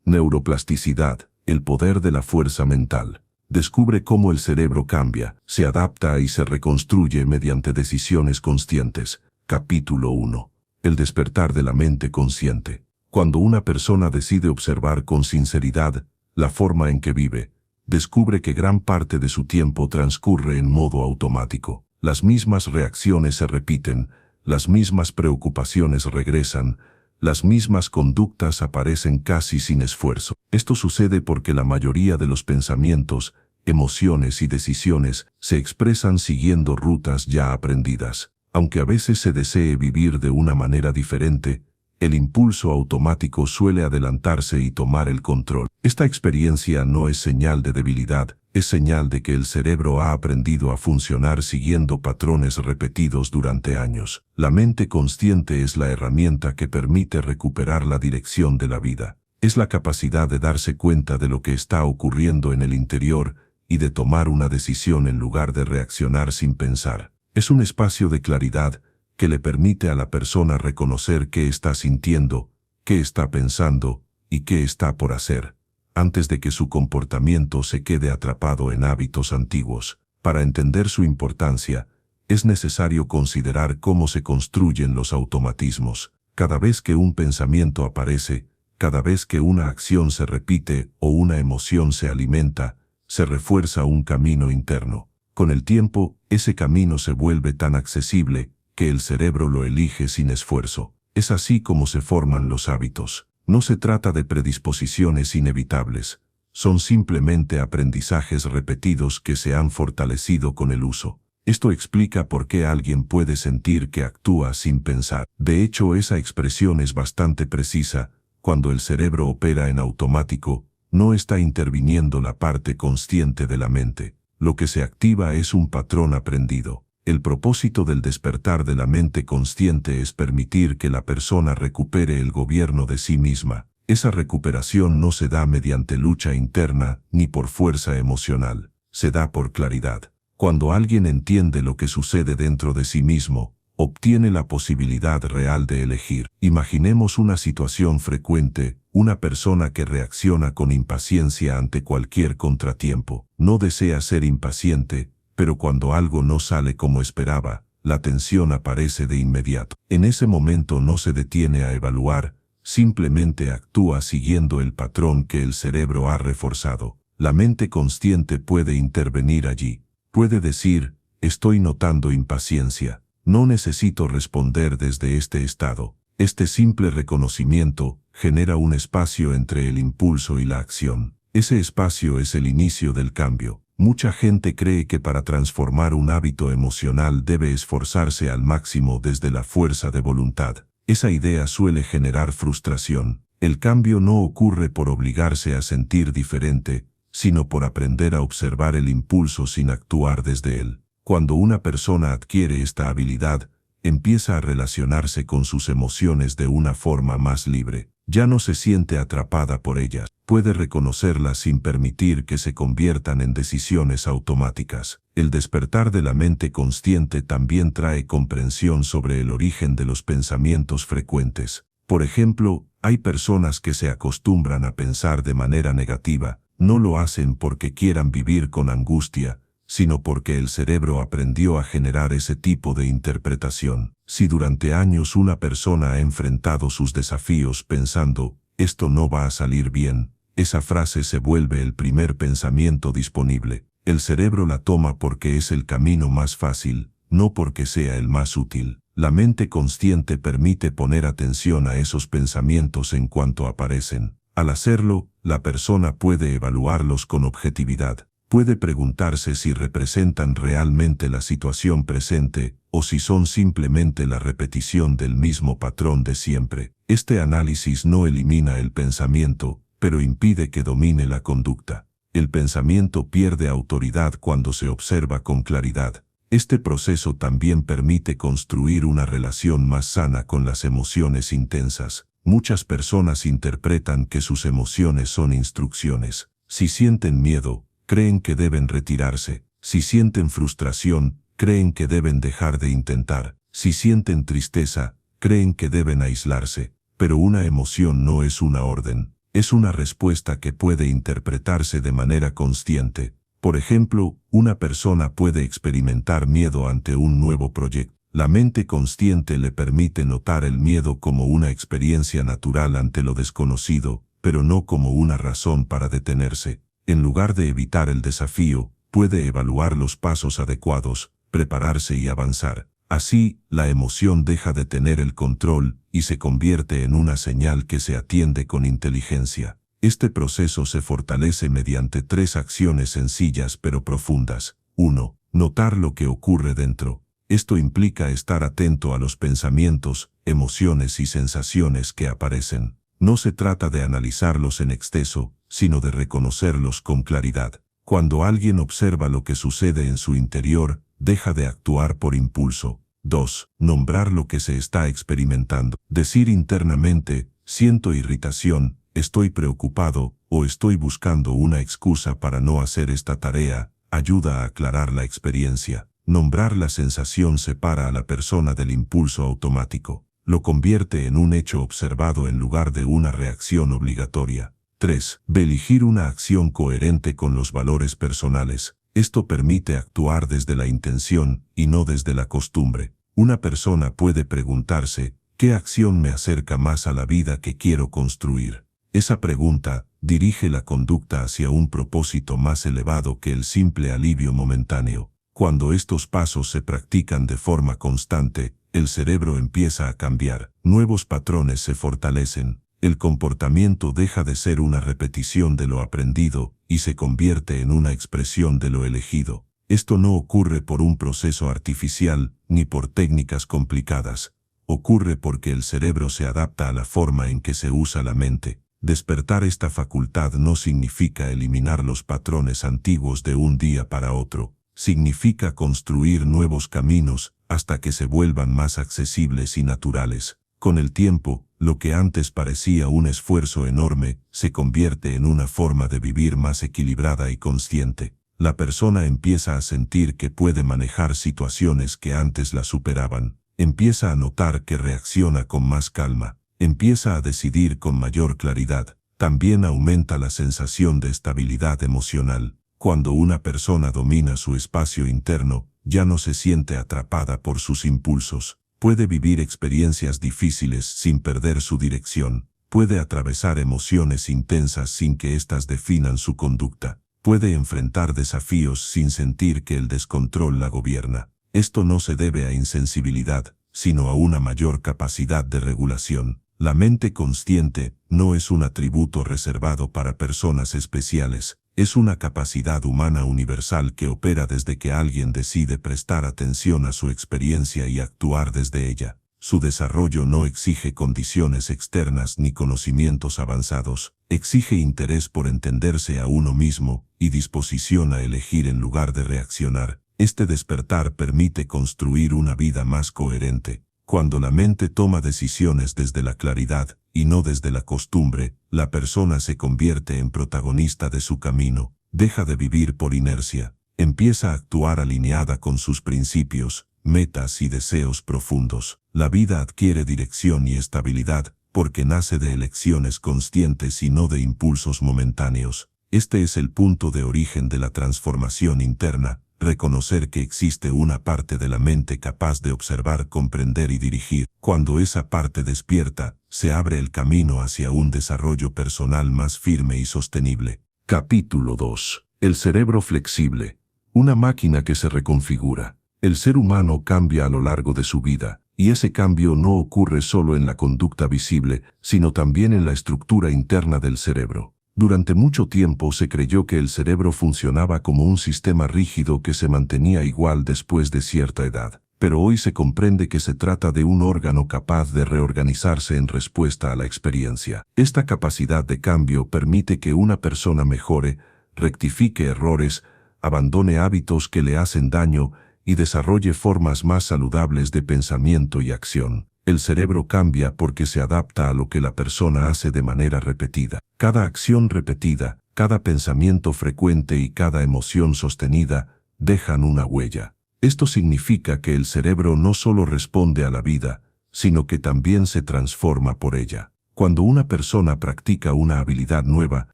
Neuroplasticidad, el poder de la fuerza mental. Descubre cómo el cerebro cambia, se adapta y se reconstruye mediante decisiones conscientes. Capítulo 1. El despertar de la mente consciente. Cuando una persona decide observar con sinceridad la forma en que vive, descubre que gran parte de su tiempo transcurre en modo automático. Las mismas reacciones se repiten, las mismas preocupaciones regresan, las mismas conductas aparecen casi sin esfuerzo. Esto sucede porque la mayoría de los pensamientos, emociones y decisiones se expresan siguiendo rutas ya aprendidas. Aunque a veces se desee vivir de una manera diferente, el impulso automático suele adelantarse y tomar el control. Esta experiencia no es señal de debilidad, es señal de que el cerebro ha aprendido a funcionar siguiendo patrones repetidos durante años. La mente consciente es la herramienta que permite recuperar la dirección de la vida. Es la capacidad de darse cuenta de lo que está ocurriendo en el interior y de tomar una decisión en lugar de reaccionar sin pensar. Es un espacio de claridad que le permite a la persona reconocer qué está sintiendo, qué está pensando y qué está por hacer, antes de que su comportamiento se quede atrapado en hábitos antiguos. Para entender su importancia, es necesario considerar cómo se construyen los automatismos. Cada vez que un pensamiento aparece, cada vez que una acción se repite o una emoción se alimenta, se refuerza un camino interno. Con el tiempo, ese camino se vuelve tan accesible que el cerebro lo elige sin esfuerzo. Es así como se forman los hábitos. No se trata de predisposiciones inevitables, son simplemente aprendizajes repetidos que se han fortalecido con el uso. Esto explica por qué alguien puede sentir que actúa sin pensar. De hecho, esa expresión es bastante precisa. Cuando el cerebro opera en automático, no está interviniendo la parte consciente de la mente. Lo que se activa es un patrón aprendido. El propósito del despertar de la mente consciente es permitir que la persona recupere el gobierno de sí misma. Esa recuperación no se da mediante lucha interna ni por fuerza emocional, se da por claridad. Cuando alguien entiende lo que sucede dentro de sí mismo, obtiene la posibilidad real de elegir. Imaginemos una situación frecuente, una persona que reacciona con impaciencia ante cualquier contratiempo. No desea ser impaciente, pero cuando algo no sale como esperaba, la tensión aparece de inmediato. En ese momento no se detiene a evaluar, simplemente actúa siguiendo el patrón que el cerebro ha reforzado. La mente consciente puede intervenir allí. Puede decir, estoy notando impaciencia. No necesito responder desde este estado. Este simple reconocimiento genera un espacio entre el impulso y la acción. Ese espacio es el inicio del cambio. Mucha gente cree que para transformar un hábito emocional debe esforzarse al máximo desde la fuerza de voluntad. Esa idea suele generar frustración. El cambio no ocurre por obligarse a sentir diferente, sino por aprender a observar el impulso sin actuar desde él. Cuando una persona adquiere esta habilidad, empieza a relacionarse con sus emociones de una forma más libre. Ya no se siente atrapada por ellas. Puede reconocerlas sin permitir que se conviertan en decisiones automáticas. El despertar de la mente consciente también trae comprensión sobre el origen de los pensamientos frecuentes. Por ejemplo, hay personas que se acostumbran a pensar de manera negativa. No lo hacen porque quieran vivir con angustia, sino porque el cerebro aprendió a generar ese tipo de interpretación. Si durante años una persona ha enfrentado sus desafíos pensando, esto no va a salir bien, esa frase se vuelve el primer pensamiento disponible. El cerebro la toma porque es el camino más fácil, no porque sea el más útil. La mente consciente permite poner atención a esos pensamientos en cuanto aparecen. Al hacerlo, la persona puede evaluarlos con objetividad. Puede preguntarse si representan realmente la situación presente o si son simplemente la repetición del mismo patrón de siempre. Este análisis no elimina el pensamiento, pero impide que domine la conducta. El pensamiento pierde autoridad cuando se observa con claridad. Este proceso también permite construir una relación más sana con las emociones intensas. Muchas personas interpretan que sus emociones son instrucciones. Si sienten miedo, creen que deben retirarse. Si sienten frustración, creen que deben dejar de intentar. Si sienten tristeza, creen que deben aislarse. Pero una emoción no es una orden, Es una respuesta que puede interpretarse de manera consciente. Por ejemplo, una persona puede experimentar miedo ante un nuevo proyecto. La mente consciente le permite notar el miedo como una experiencia natural ante lo desconocido, pero no como una razón para detenerse. En lugar de evitar el desafío, puede evaluar los pasos adecuados, prepararse y avanzar. Así, la emoción deja de tener el control y se convierte en una señal que se atiende con inteligencia. Este proceso se fortalece mediante 3 acciones sencillas pero profundas. 1. Notar lo que ocurre dentro. Esto implica estar atento a los pensamientos, emociones y sensaciones que aparecen. No se trata de analizarlos en exceso, sino de reconocerlos con claridad. Cuando alguien observa lo que sucede en su interior, deja de actuar por impulso. 2. Nombrar lo que se está experimentando. Decir internamente, siento irritación, estoy preocupado, o estoy buscando una excusa para no hacer esta tarea, ayuda a aclarar la experiencia. Nombrar la sensación separa a la persona del impulso automático. Lo convierte en un hecho observado en lugar de una reacción obligatoria. 3. Elegir una acción coherente con los valores personales. Esto permite actuar desde la intención y no desde la costumbre. Una persona puede preguntarse, ¿qué acción me acerca más a la vida que quiero construir? Esa pregunta dirige la conducta hacia un propósito más elevado que el simple alivio momentáneo. Cuando estos pasos se practican de forma constante, el cerebro empieza a cambiar, nuevos patrones se fortalecen, el comportamiento deja de ser una repetición de lo aprendido y se convierte en una expresión de lo elegido. Esto no ocurre por un proceso artificial ni por técnicas complicadas. Ocurre porque el cerebro se adapta a la forma en que se usa la mente. Despertar esta facultad no significa eliminar los patrones antiguos de un día para otro. Significa construir nuevos caminos hasta que se vuelvan más accesibles y naturales. Con el tiempo, lo que antes parecía un esfuerzo enorme, se convierte en una forma de vivir más equilibrada y consciente. La persona empieza a sentir que puede manejar situaciones que antes la superaban. Empieza a notar que reacciona con más calma. Empieza a decidir con mayor claridad. También aumenta la sensación de estabilidad emocional. Cuando una persona domina su espacio interno, ya no se siente atrapada por sus impulsos. Puede vivir experiencias difíciles sin perder su dirección. Puede atravesar emociones intensas sin que éstas definan su conducta. Puede enfrentar desafíos sin sentir que el descontrol la gobierna. Esto no se debe a insensibilidad, sino a una mayor capacidad de regulación. La mente consciente no es un atributo reservado para personas especiales. Es una capacidad humana universal que opera desde que alguien decide prestar atención a su experiencia y actuar desde ella. Su desarrollo no exige condiciones externas ni conocimientos avanzados. Exige interés por entenderse a uno mismo y disposición a elegir en lugar de reaccionar. Este despertar permite construir una vida más coherente. Cuando la mente toma decisiones desde la claridad y no desde la costumbre, la persona se convierte en protagonista de su camino, deja de vivir por inercia, empieza a actuar alineada con sus principios, metas y deseos profundos. La vida adquiere dirección y estabilidad porque nace de elecciones conscientes y no de impulsos momentáneos. Este es el punto de origen de la transformación interna. Reconocer que existe una parte de la mente capaz de observar, comprender y dirigir. Cuando esa parte despierta, se abre el camino hacia un desarrollo personal más firme y sostenible. Capítulo 2. El cerebro flexible. Una máquina que se reconfigura. El ser humano cambia a lo largo de su vida, y ese cambio no ocurre solo en la conducta visible, sino también en la estructura interna del cerebro. Durante mucho tiempo se creyó que el cerebro funcionaba como un sistema rígido que se mantenía igual después de cierta edad. Pero hoy se comprende que se trata de un órgano capaz de reorganizarse en respuesta a la experiencia. Esta capacidad de cambio permite que una persona mejore, rectifique errores, abandone hábitos que le hacen daño y desarrolle formas más saludables de pensamiento y acción. El cerebro cambia porque se adapta a lo que la persona hace de manera repetida. Cada acción repetida, cada pensamiento frecuente y cada emoción sostenida dejan una huella. Esto significa que el cerebro no solo responde a la vida, sino que también se transforma por ella. Cuando una persona practica una habilidad nueva,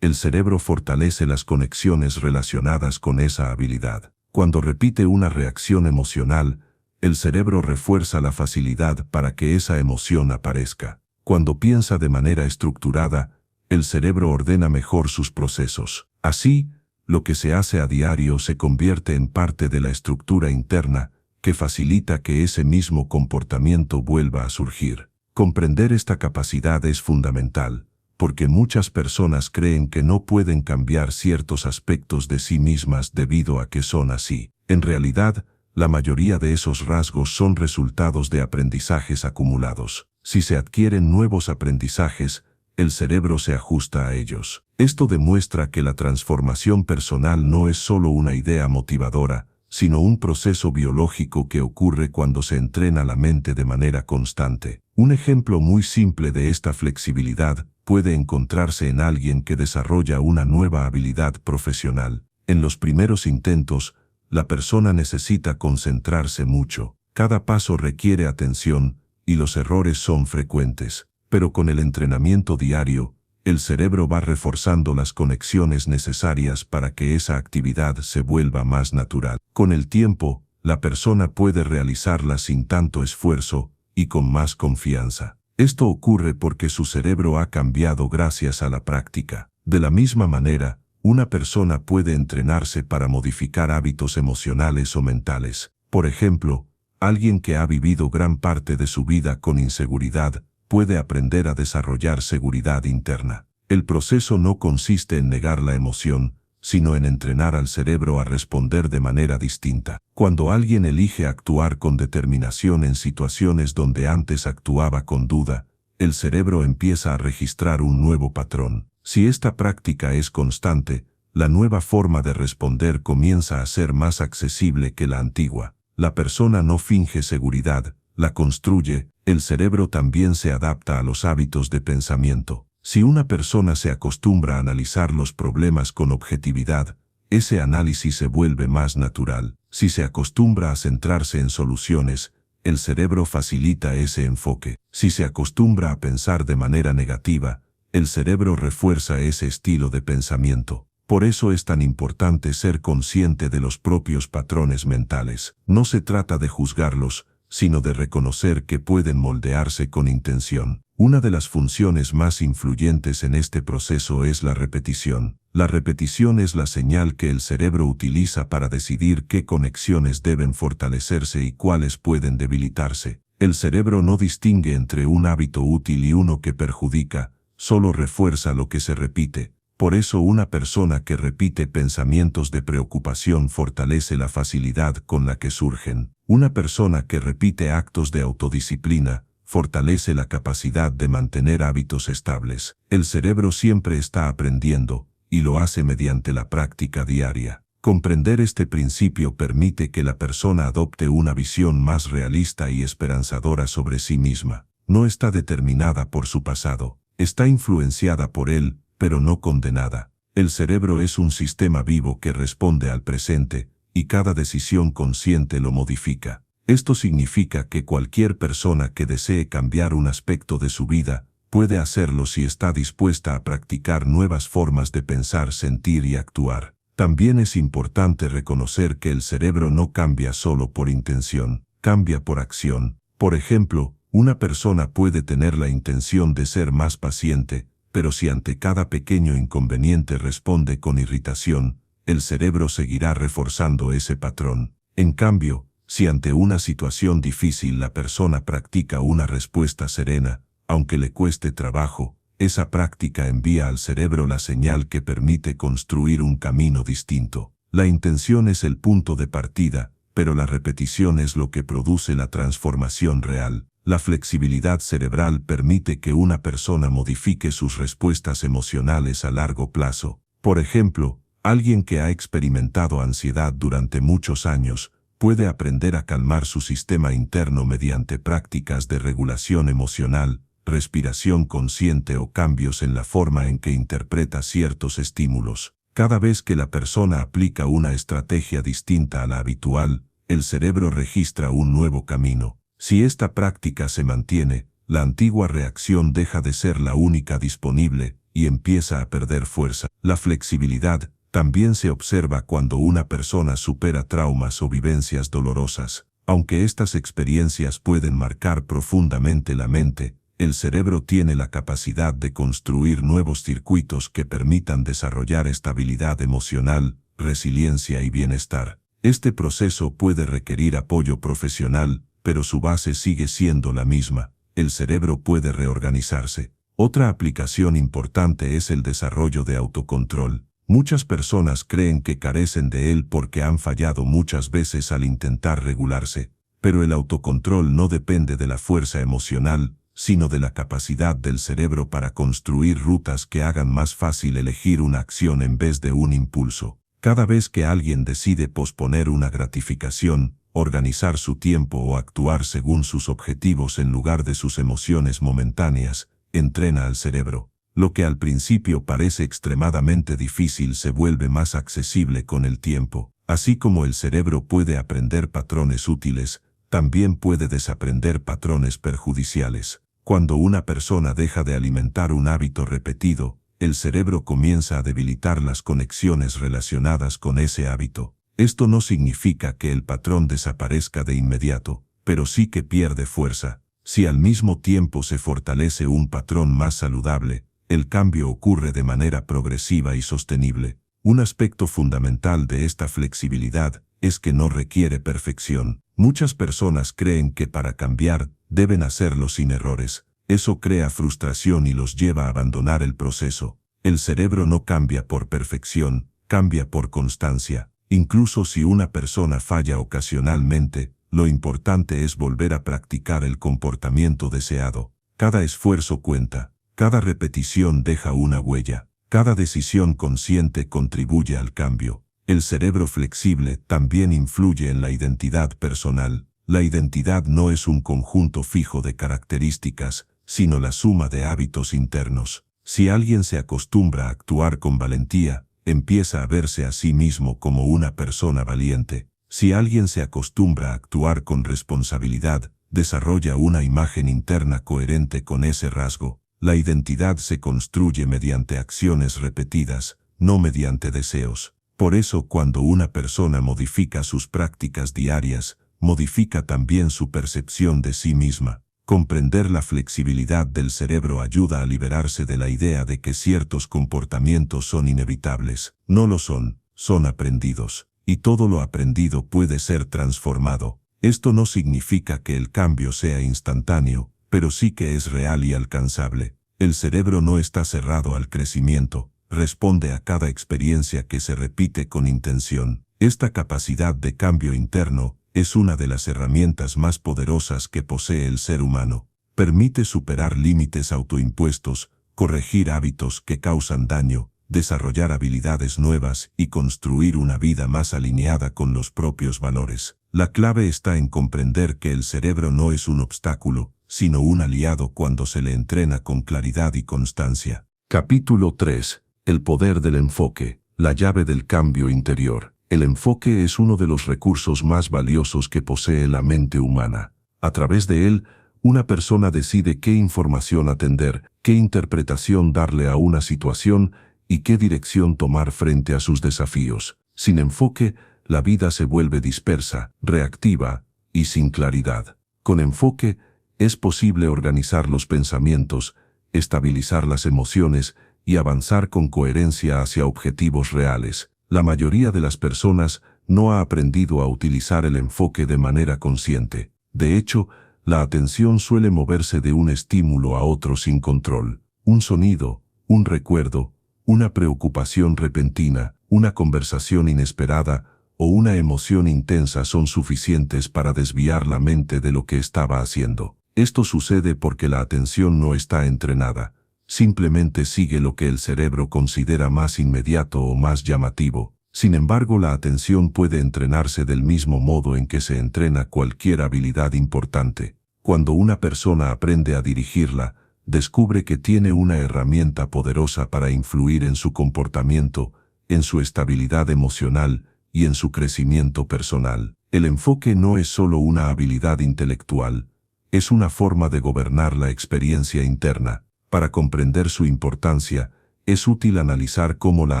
el cerebro fortalece las conexiones relacionadas con esa habilidad. Cuando repite una reacción emocional, el cerebro refuerza la facilidad para que esa emoción aparezca. Cuando piensa de manera estructurada, el cerebro ordena mejor sus procesos. Así, lo que se hace a diario se convierte en parte de la estructura interna que facilita que ese mismo comportamiento vuelva a surgir. Comprender esta capacidad es fundamental, porque muchas personas creen que no pueden cambiar ciertos aspectos de sí mismas debido a que son así. En realidad, la mayoría de esos rasgos son resultados de aprendizajes acumulados. Si se adquieren nuevos aprendizajes, el cerebro se ajusta a ellos. Esto demuestra que la transformación personal no es solo una idea motivadora, sino un proceso biológico que ocurre cuando se entrena la mente de manera constante. Un ejemplo muy simple de esta flexibilidad puede encontrarse en alguien que desarrolla una nueva habilidad profesional. En los primeros intentos, la persona necesita concentrarse mucho. Cada paso requiere atención y los errores son frecuentes. Pero con el entrenamiento diario, el cerebro va reforzando las conexiones necesarias para que esa actividad se vuelva más natural. Con el tiempo, la persona puede realizarla sin tanto esfuerzo y con más confianza. Esto ocurre porque su cerebro ha cambiado gracias a la práctica. De la misma manera, una persona puede entrenarse para modificar hábitos emocionales o mentales. Por ejemplo, alguien que ha vivido gran parte de su vida con inseguridad puede aprender a desarrollar seguridad interna. El proceso no consiste en negar la emoción, sino en entrenar al cerebro a responder de manera distinta. Cuando alguien elige actuar con determinación en situaciones donde antes actuaba con duda, el cerebro empieza a registrar un nuevo patrón. Si esta práctica es constante, la nueva forma de responder comienza a ser más accesible que la antigua. La persona no finge seguridad, la construye. El cerebro también se adapta a los hábitos de pensamiento. Si una persona se acostumbra a analizar los problemas con objetividad, ese análisis se vuelve más natural. Si se acostumbra a centrarse en soluciones, el cerebro facilita ese enfoque. Si se acostumbra a pensar de manera negativa, el cerebro refuerza ese estilo de pensamiento. Por eso es tan importante ser consciente de los propios patrones mentales. No se trata de juzgarlos, sino de reconocer que pueden moldearse con intención. Una de las funciones más influyentes en este proceso es la repetición. La repetición es la señal que el cerebro utiliza para decidir qué conexiones deben fortalecerse y cuáles pueden debilitarse. El cerebro no distingue entre un hábito útil y uno que perjudica, solo refuerza lo que se repite. Por eso una persona que repite pensamientos de preocupación fortalece la facilidad con la que surgen. Una persona que repite actos de autodisciplina fortalece la capacidad de mantener hábitos estables. El cerebro siempre está aprendiendo, y lo hace mediante la práctica diaria. Comprender este principio permite que la persona adopte una visión más realista y esperanzadora sobre sí misma. No está determinada por su pasado, está influenciada por él, pero no condenada. El cerebro es un sistema vivo que responde al presente, y cada decisión consciente lo modifica. Esto significa que cualquier persona que desee cambiar un aspecto de su vida, puede hacerlo si está dispuesta a practicar nuevas formas de pensar, sentir y actuar. También es importante reconocer que el cerebro no cambia solo por intención, cambia por acción. Por ejemplo, una persona puede tener la intención de ser más paciente, pero si ante cada pequeño inconveniente responde con irritación, el cerebro seguirá reforzando ese patrón. En cambio, si ante una situación difícil la persona practica una respuesta serena, aunque le cueste trabajo, esa práctica envía al cerebro la señal que permite construir un camino distinto. La intención es el punto de partida, pero la repetición es lo que produce la transformación real. La flexibilidad cerebral permite que una persona modifique sus respuestas emocionales a largo plazo. Por ejemplo, alguien que ha experimentado ansiedad durante muchos años puede aprender a calmar su sistema interno mediante prácticas de regulación emocional, respiración consciente o cambios en la forma en que interpreta ciertos estímulos. Cada vez que la persona aplica una estrategia distinta a la habitual, el cerebro registra un nuevo camino. Si esta práctica se mantiene, la antigua reacción deja de ser la única disponible y empieza a perder fuerza. La flexibilidad también se observa cuando una persona supera traumas o vivencias dolorosas. Aunque estas experiencias pueden marcar profundamente la mente, el cerebro tiene la capacidad de construir nuevos circuitos que permitan desarrollar estabilidad emocional, resiliencia y bienestar. Este proceso puede requerir apoyo profesional, pero su base sigue siendo la misma. El cerebro puede reorganizarse. Otra aplicación importante es el desarrollo de autocontrol. Muchas personas creen que carecen de él porque han fallado muchas veces al intentar regularse, pero el autocontrol no depende de la fuerza emocional, sino de la capacidad del cerebro para construir rutas que hagan más fácil elegir una acción en vez de un impulso. Cada vez que alguien decide posponer una gratificación, organizar su tiempo o actuar según sus objetivos en lugar de sus emociones momentáneas, entrena al cerebro. Lo que al principio parece extremadamente difícil se vuelve más accesible con el tiempo. Así como el cerebro puede aprender patrones útiles, también puede desaprender patrones perjudiciales. Cuando una persona deja de alimentar un hábito repetido, el cerebro comienza a debilitar las conexiones relacionadas con ese hábito. Esto no significa que el patrón desaparezca de inmediato, pero sí que pierde fuerza. Si al mismo tiempo se fortalece un patrón más saludable, el cambio ocurre de manera progresiva y sostenible. Un aspecto fundamental de esta flexibilidad es que no requiere perfección. Muchas personas creen que para cambiar deben hacerlo sin errores. Eso crea frustración y los lleva a abandonar el proceso. El cerebro no cambia por perfección, cambia por constancia. Incluso si una persona falla ocasionalmente, lo importante es volver a practicar el comportamiento deseado. Cada esfuerzo cuenta. Cada repetición deja una huella. Cada decisión consciente contribuye al cambio. El cerebro flexible también influye en la identidad personal. La identidad no es un conjunto fijo de características, sino la suma de hábitos internos. Si alguien se acostumbra a actuar con valentía, empieza a verse a sí mismo como una persona valiente. Si alguien se acostumbra a actuar con responsabilidad, desarrolla una imagen interna coherente con ese rasgo. La identidad se construye mediante acciones repetidas, no mediante deseos. Por eso, cuando una persona modifica sus prácticas diarias, modifica también su percepción de sí misma. Comprender la flexibilidad del cerebro ayuda a liberarse de la idea de que ciertos comportamientos son inevitables. No lo son, son aprendidos. Y todo lo aprendido puede ser transformado. Esto no significa que el cambio sea instantáneo, pero sí que es real y alcanzable. El cerebro no está cerrado al crecimiento, responde a cada experiencia que se repite con intención. Esta capacidad de cambio interno es una de las herramientas más poderosas que posee el ser humano. Permite superar límites autoimpuestos, corregir hábitos que causan daño, desarrollar habilidades nuevas y construir una vida más alineada con los propios valores. La clave está en comprender que el cerebro no es un obstáculo, sino un aliado cuando se le entrena con claridad y constancia. Capítulo 3. El poder del enfoque, la llave del cambio interior. El enfoque es uno de los recursos más valiosos que posee la mente humana. A través de él, una persona decide qué información atender, qué interpretación darle a una situación y qué dirección tomar frente a sus desafíos. Sin enfoque, la vida se vuelve dispersa, reactiva y sin claridad. Con enfoque, es posible organizar los pensamientos, estabilizar las emociones y avanzar con coherencia hacia objetivos reales. La mayoría de las personas no ha aprendido a utilizar el enfoque de manera consciente. De hecho, la atención suele moverse de un estímulo a otro sin control. Un sonido, un recuerdo, una preocupación repentina, una conversación inesperada o una emoción intensa son suficientes para desviar la mente de lo que estaba haciendo. Esto sucede porque la atención no está entrenada. Simplemente sigue lo que el cerebro considera más inmediato o más llamativo. Sin embargo, la atención puede entrenarse del mismo modo en que se entrena cualquier habilidad importante. Cuando una persona aprende a dirigirla, descubre que tiene una herramienta poderosa para influir en su comportamiento, en su estabilidad emocional y en su crecimiento personal. El enfoque no es solo una habilidad intelectual, Es una forma de gobernar la experiencia interna. Para comprender su importancia, es útil analizar cómo la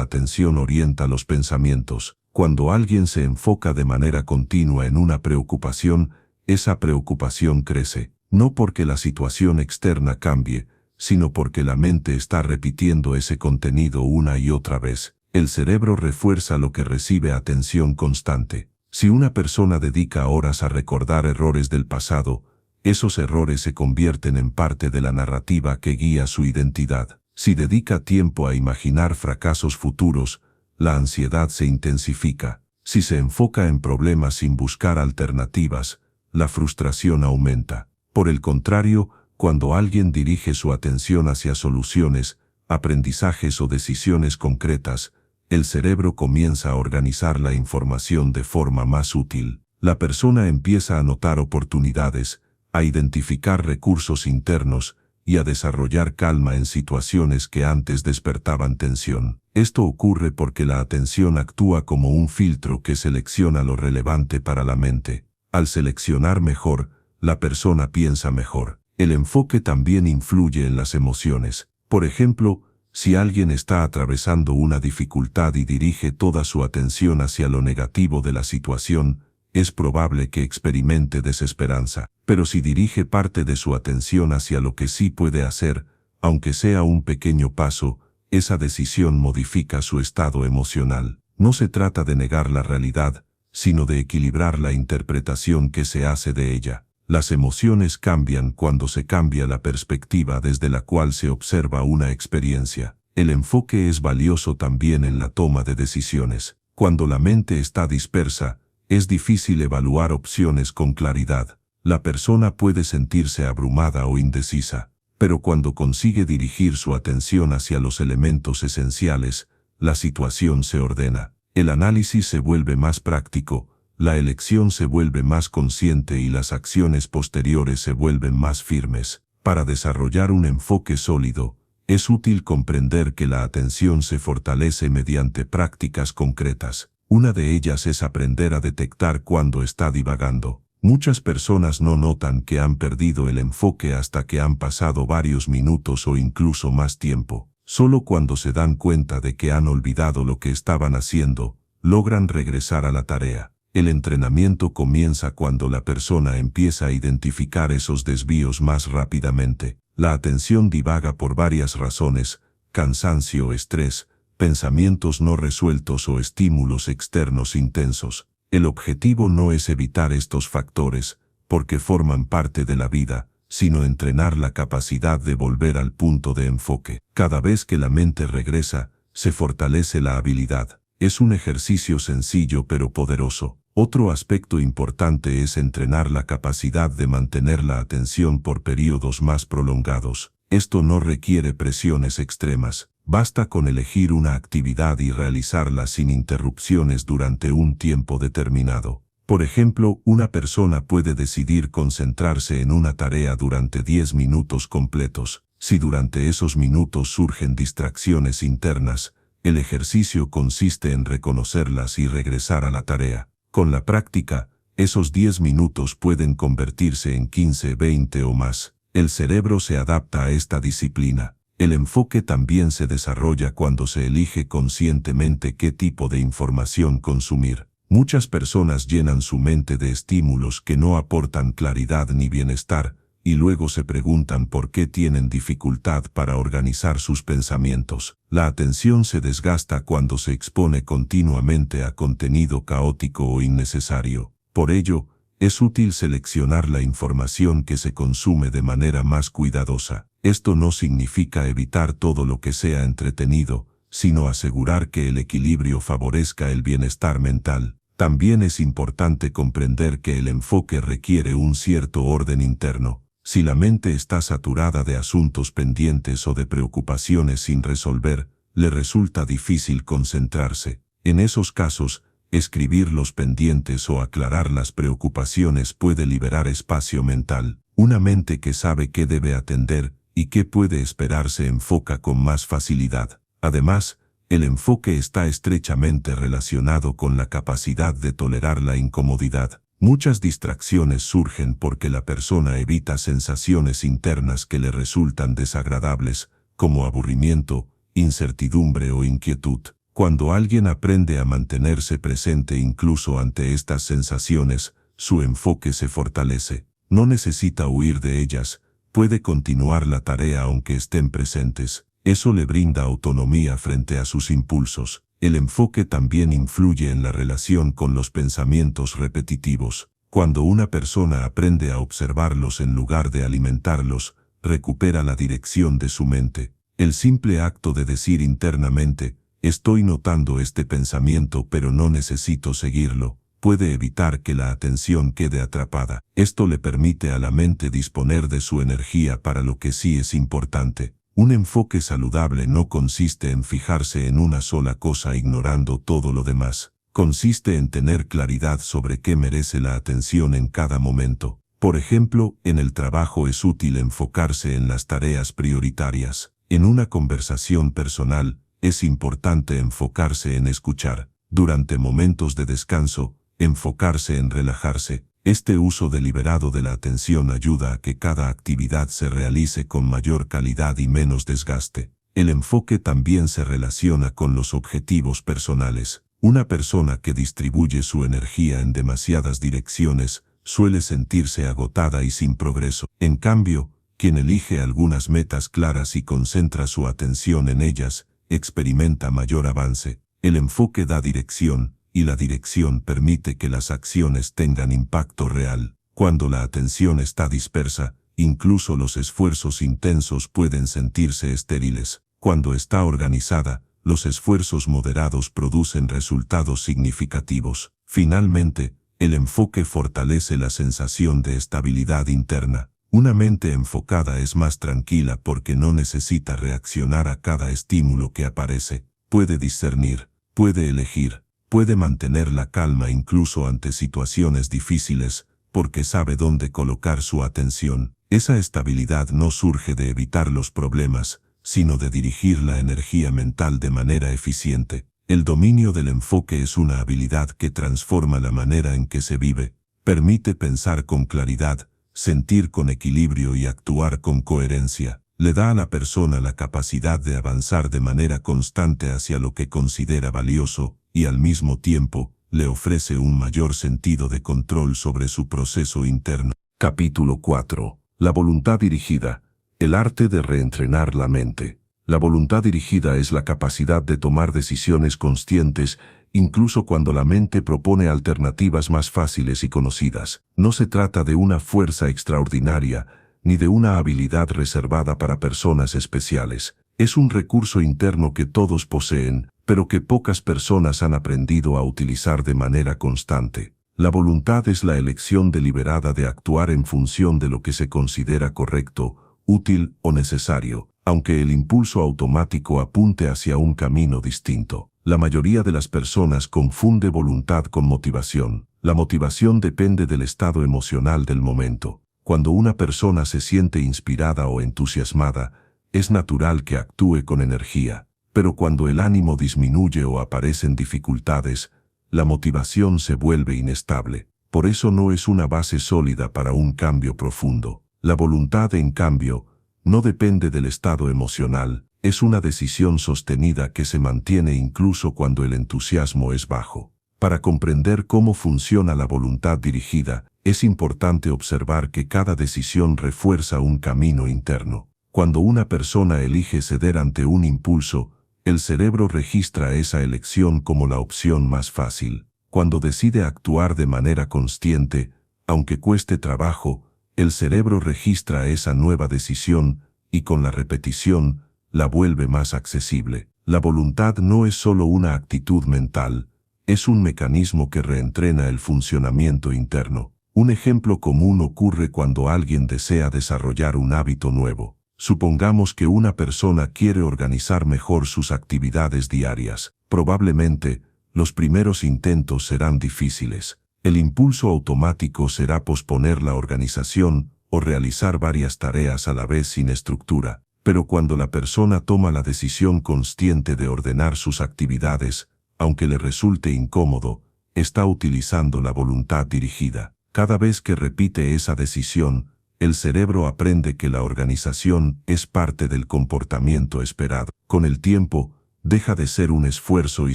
atención orienta los pensamientos. Cuando alguien se enfoca de manera continua en una preocupación, esa preocupación crece, no porque la situación externa cambie, sino porque la mente está repitiendo ese contenido una y otra vez. El cerebro refuerza lo que recibe atención constante. Si una persona dedica horas a recordar errores del pasado, esos errores se convierten en parte de la narrativa que guía su identidad. Si dedica tiempo a imaginar fracasos futuros, la ansiedad se intensifica. Si se enfoca en problemas sin buscar alternativas, la frustración aumenta. Por el contrario, cuando alguien dirige su atención hacia soluciones, aprendizajes o decisiones concretas, el cerebro comienza a organizar la información de forma más útil. La persona empieza a notar oportunidades, a identificar recursos internos y a desarrollar calma en situaciones que antes despertaban tensión. Esto ocurre porque la atención actúa como un filtro que selecciona lo relevante para la mente. Al seleccionar mejor, la persona piensa mejor. El enfoque también influye en las emociones. Por ejemplo, si alguien está atravesando una dificultad y dirige toda su atención hacia lo negativo de la situación, es probable que experimente desesperanza. Pero si dirige parte de su atención hacia lo que sí puede hacer, aunque sea un pequeño paso, esa decisión modifica su estado emocional. No se trata de negar la realidad, sino de equilibrar la interpretación que se hace de ella. Las emociones cambian cuando se cambia la perspectiva desde la cual se observa una experiencia. El enfoque es valioso también en la toma de decisiones. Cuando la mente está dispersa, es difícil evaluar opciones con claridad. La persona puede sentirse abrumada o indecisa, pero cuando consigue dirigir su atención hacia los elementos esenciales, la situación se ordena. El análisis se vuelve más práctico, la elección se vuelve más consciente y las acciones posteriores se vuelven más firmes. Para desarrollar un enfoque sólido, es útil comprender que la atención se fortalece mediante prácticas concretas. Una de ellas es aprender a detectar cuando está divagando. Muchas personas no notan que han perdido el enfoque hasta que han pasado varios minutos o incluso más tiempo. Solo cuando se dan cuenta de que han olvidado lo que estaban haciendo, logran regresar a la tarea. El entrenamiento comienza cuando la persona empieza a identificar esos desvíos más rápidamente. La atención divaga por varias razones: cansancio, estrés, pensamientos no resueltos o estímulos externos intensos. El objetivo no es evitar estos factores, porque forman parte de la vida, sino entrenar la capacidad de volver al punto de enfoque. Cada vez que la mente regresa, se fortalece la habilidad. Es un ejercicio sencillo pero poderoso. Otro aspecto importante es entrenar la capacidad de mantener la atención por periodos más prolongados. Esto no requiere presiones extremas. Basta con elegir una actividad y realizarla sin interrupciones durante un tiempo determinado. Por ejemplo, una persona puede decidir concentrarse en una tarea durante 10 minutos completos. Si durante esos minutos surgen distracciones internas, el ejercicio consiste en reconocerlas y regresar a la tarea. Con la práctica, esos 10 minutos pueden convertirse en 15, 20 o más. El cerebro se adapta a esta disciplina. El enfoque también se desarrolla cuando se elige conscientemente qué tipo de información consumir. Muchas personas llenan su mente de estímulos que no aportan claridad ni bienestar, y luego se preguntan por qué tienen dificultad para organizar sus pensamientos. La atención se desgasta cuando se expone continuamente a contenido caótico o innecesario. Por ello, es útil seleccionar la información que se consume de manera más cuidadosa. Esto no significa evitar todo lo que sea entretenido, sino asegurar que el equilibrio favorezca el bienestar mental. También es importante comprender que el enfoque requiere un cierto orden interno. Si la mente está saturada de asuntos pendientes o de preocupaciones sin resolver, le resulta difícil concentrarse. En esos casos, escribir los pendientes o aclarar las preocupaciones puede liberar espacio mental. Una mente que sabe qué debe atender y qué puede esperar se enfoca con más facilidad. Además, el enfoque está estrechamente relacionado con la capacidad de tolerar la incomodidad. Muchas distracciones surgen porque la persona evita sensaciones internas que le resultan desagradables, como aburrimiento, incertidumbre o inquietud. Cuando alguien aprende a mantenerse presente incluso ante estas sensaciones, su enfoque se fortalece. No necesita huir de ellas, puede continuar la tarea aunque estén presentes. Eso le brinda autonomía frente a sus impulsos. El enfoque también influye en la relación con los pensamientos repetitivos. Cuando una persona aprende a observarlos en lugar de alimentarlos, recupera la dirección de su mente. El simple acto de decir internamente, estoy notando este pensamiento pero no necesito seguirlo, puede evitar que la atención quede atrapada. Esto le permite a la mente disponer de su energía para lo que sí es importante. Un enfoque saludable no consiste en fijarse en una sola cosa ignorando todo lo demás. Consiste en tener claridad sobre qué merece la atención en cada momento. Por ejemplo, en el trabajo es útil enfocarse en las tareas prioritarias. En una conversación personal, es importante enfocarse en escuchar. Durante momentos de descanso, enfocarse en relajarse. Este uso deliberado de la atención ayuda a que cada actividad se realice con mayor calidad y menos desgaste. El enfoque también se relaciona con los objetivos personales. Una persona que distribuye su energía en demasiadas direcciones suele sentirse agotada y sin progreso. En cambio, quien elige algunas metas claras y concentra su atención en ellas, experimenta mayor avance. El enfoque da dirección, y la dirección permite que las acciones tengan impacto real. Cuando la atención está dispersa, incluso los esfuerzos intensos pueden sentirse estériles. Cuando está organizada, los esfuerzos moderados producen resultados significativos. Finalmente, el enfoque fortalece la sensación de estabilidad interna. Una mente enfocada es más tranquila porque no necesita reaccionar a cada estímulo que aparece. Puede discernir, puede elegir, puede mantener la calma incluso ante situaciones difíciles, porque sabe dónde colocar su atención. Esa estabilidad no surge de evitar los problemas, sino de dirigir la energía mental de manera eficiente. El dominio del enfoque es una habilidad que transforma la manera en que se vive, permite pensar con claridad, sentir con equilibrio y actuar con coherencia. Le da a la persona la capacidad de avanzar de manera constante hacia lo que considera valioso, y al mismo tiempo, le ofrece un mayor sentido de control sobre su proceso interno. Capítulo 4. La voluntad dirigida. El arte de reentrenar la mente. La voluntad dirigida es la capacidad de tomar decisiones conscientes, incluso cuando la mente propone alternativas más fáciles y conocidas. No se trata de una fuerza extraordinaria, ni de una habilidad reservada para personas especiales. Es un recurso interno que todos poseen, pero que pocas personas han aprendido a utilizar de manera constante. La voluntad es la elección deliberada de actuar en función de lo que se considera correcto, útil o necesario, aunque el impulso automático apunte hacia un camino distinto. La mayoría de las personas confunde voluntad con motivación. La motivación depende del estado emocional del momento. Cuando una persona se siente inspirada o entusiasmada, es natural que actúe con energía. Pero cuando el ánimo disminuye o aparecen dificultades, la motivación se vuelve inestable. Por eso no es una base sólida para un cambio profundo. La voluntad, en cambio, no depende del estado emocional, es una decisión sostenida que se mantiene incluso cuando el entusiasmo es bajo. Para comprender cómo funciona la voluntad dirigida, es importante observar que cada decisión refuerza un camino interno. Cuando una persona elige ceder ante un impulso, el cerebro registra esa elección como la opción más fácil. Cuando decide actuar de manera consciente, aunque cueste trabajo, el cerebro registra esa nueva decisión y con la repetición, la vuelve más accesible. La voluntad no es solo una actitud mental, es un mecanismo que reentrena el funcionamiento interno. Un ejemplo común ocurre cuando alguien desea desarrollar un hábito nuevo. Supongamos que una persona quiere organizar mejor sus actividades diarias. Probablemente, los primeros intentos serán difíciles. El impulso automático será posponer la organización o realizar varias tareas a la vez sin estructura. Pero cuando la persona toma la decisión consciente de ordenar sus actividades, aunque le resulte incómodo, está utilizando la voluntad dirigida. Cada vez que repite esa decisión, el cerebro aprende que la organización es parte del comportamiento esperado. Con el tiempo, deja de ser un esfuerzo y